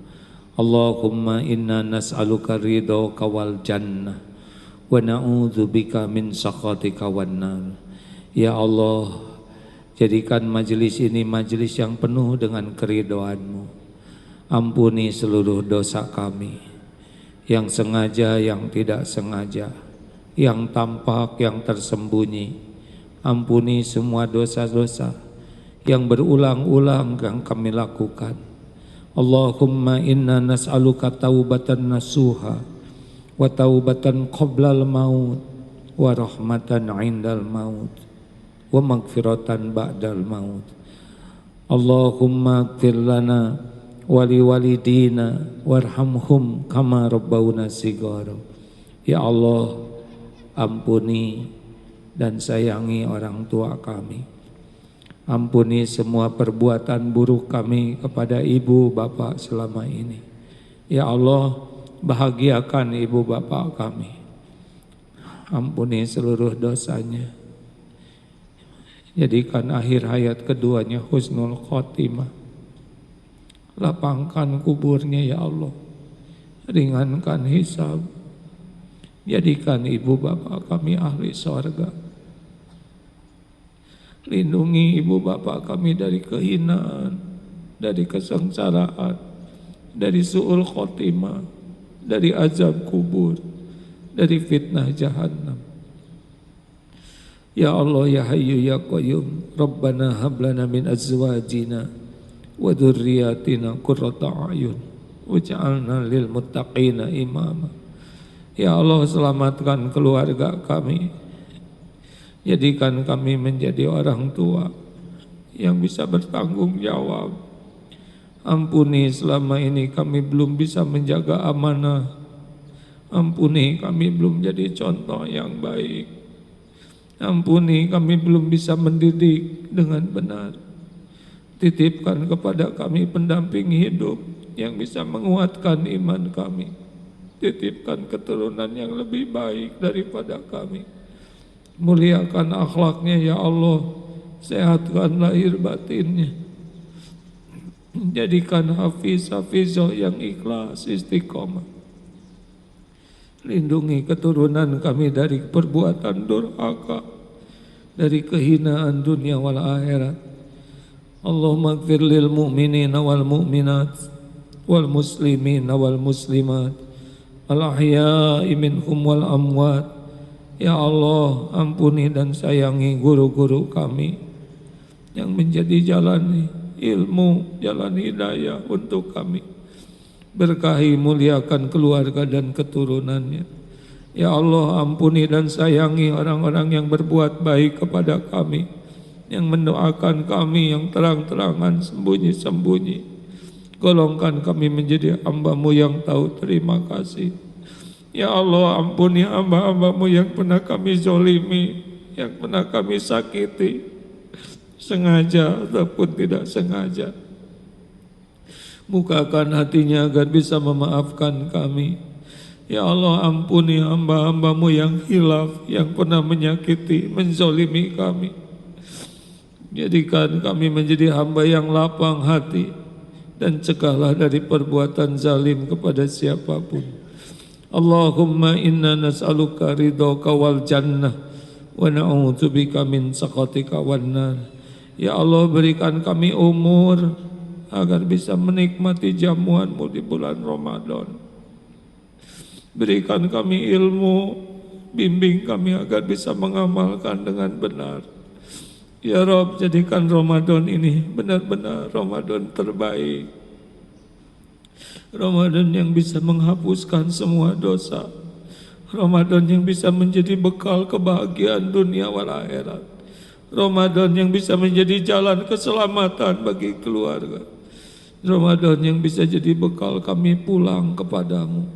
Allahumma inna nas'aluka ridhaka wal jannah wa na'udzubika min sakhatika wan nar. Ya Allah, jadikan majlis ini majlis yang penuh dengan keridhaan-Mu. Ampuni seluruh dosa kami, yang sengaja, yang tidak sengaja, yang tampak, yang tersembunyi. Ampuni semua dosa-dosa yang berulang-ulang yang kami lakukan. Allahumma inna nas'aluka taubatan nasuha wa taubatan qoblal maut wa rahmatan indal maut wa magfiratan ba'dal maut. Allahumma ighfir lana wa liwalidina warhamhum kama rabbawna shighara. Ya Allah, ampuni dan sayangi orang tua kami. Ampuni semua perbuatan buruk kami kepada ibu bapak selama ini. Ya Allah, bahagiakan ibu bapak kami. Ampuni seluruh dosanya. Jadikan akhir hayat keduanya husnul khotimah. Lapangkan kuburnya ya Allah. Ringankan hisab. Jadikan ibu bapak kami ahli surga. Lindungi ibu bapak kami dari kehinaan, dari kesengsaraan, dari su'ul khotimah, dari azab kubur, dari fitnah jahannam. Ya Allah ya Hayyu ya Qayyum, Rabbana hablana min azwajina wa dhurriyyatina qurrata a'yun waj'alna lil muttaqina imama. Ya Allah, selamatkan keluarga kami. Jadikan kami menjadi orang tua yang bisa bertanggung jawab. Ampuni selama ini kami belum bisa menjaga amanah. Ampuni kami belum jadi contoh yang baik. Ampuni kami belum bisa mendidik dengan benar. Titipkan kepada kami pendamping hidup yang bisa menguatkan iman kami. Titipkan keturunan yang lebih baik daripada kami. Muliakan akhlaknya ya Allah, sehatkan lahir batinnya. Jadikan hafiz-hafizah yang ikhlas istiqomah. Lindungi keturunan kami dari perbuatan durhaka, dari kehinaan dunia wal akhirat. Allahumma ighfir lil mu'minina wal mu'minat wal muslimina wal muslimat al ahya'i minhum wal amwat. Ya Allah, ampuni dan sayangi guru-guru kami yang menjadi jalan ilmu, jalan hidayah untuk kami. Berkahi muliakan keluarga dan keturunannya. Ya Allah, ampuni dan sayangi orang-orang yang berbuat baik kepada kami, yang mendoakan kami yang terang-terangan sembunyi-sembunyi. Golongkan kami menjadi hamba-Mu yang tahu terima kasih. Ya Allah, ampuni hamba-hamba-Mu yang pernah kami zolimi, yang pernah kami sakiti, sengaja ataupun tidak sengaja. Bukakan hatinya agar bisa memaafkan kami. Ya Allah, ampuni hamba-hamba-Mu yang hilaf, yang pernah menyakiti, menzolimi kami. Jadikan kami menjadi hamba yang lapang hati, dan cegahlah dari perbuatan zalim kepada siapapun. Allahumma inna nas'aluka ridhaka wal jannah wa na'udzubika min sakhatika wan nar. Ya Allah, berikan kami umur agar bisa menikmati jamuan-Mu di bulan Ramadan. Berikan kami ilmu, bimbing kami agar bisa mengamalkan dengan benar. Ya Rabb, jadikan Ramadan ini benar-benar Ramadan terbaik. Ramadan yang bisa menghapuskan semua dosa. Ramadan yang bisa menjadi bekal kebahagiaan dunia wal akhirat. Ramadan yang bisa menjadi jalan keselamatan bagi keluarga. Ramadan yang bisa jadi bekal kami pulang kepadamu.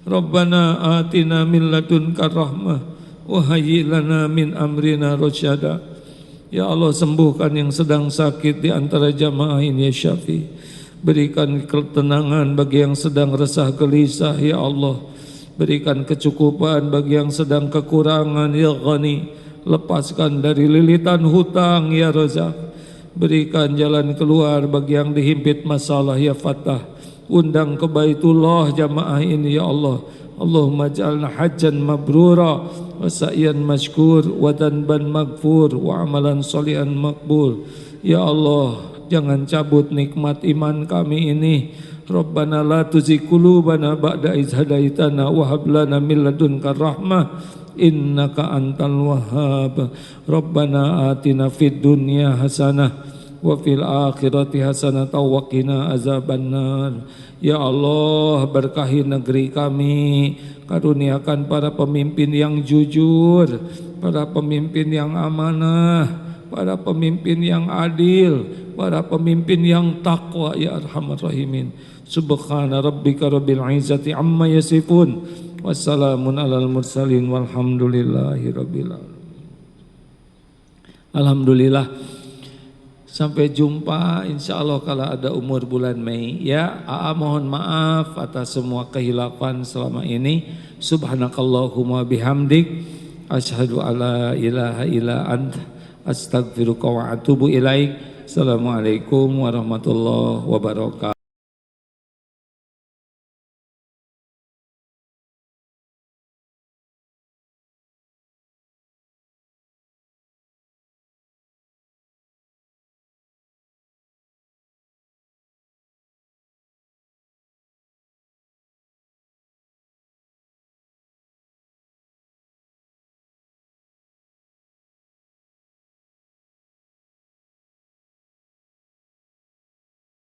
Rabbana atina min ladunka rahmah wa hayyi lana min amrina rasyada. Ya Allah, sembuhkan yang sedang sakit di antara jamaah ini ya Syafi. Berikan ketenangan bagi yang sedang resah gelisah ya Allah. Berikan kecukupan bagi yang sedang kekurangan ya Ghani. Lepaskan dari lilitan hutang ya Razak. Berikan jalan keluar bagi yang dihimpit masalah ya Fattah. Undang ke Baitullah jamaah ini ya Allah. Allahumma ja'alna hajjan mabrura wa sa'yan mashkur wa danban maghfur wa amalan sholihan maqbul. Ya Allah, jangan cabut nikmat iman kami ini. Rabbana la tuzigh qulubana ba'da idh hadaitana wa hab lana min ladunka rahmah innaka antal wahhab. Rabbana atina fid dunya hasanah wa fil akhirati hasanah wa qina azabannar. Ya Allah, berkahi negeri kami, karuniakan para pemimpin yang jujur, para pemimpin yang amanah, para pemimpin yang adil, para pemimpin yang takwa ya arhamar rahimin. Subhana rabbika rabbil izzati amma yasifun, wassalamun alal mursalin walhamdulillahi rabbil alamin. Alhamdulillah. Sampai jumpa insya Allah kalau ada umur bulan Mei. Ya, AA mohon maaf atas semua kehilafan selama ini. Subhanakallahumma bihamdik asyhadu alla ilaha illa anta astaghfiruka wa atubu ilaik. Assalamualaikum warahmatullahi wabarakatuh.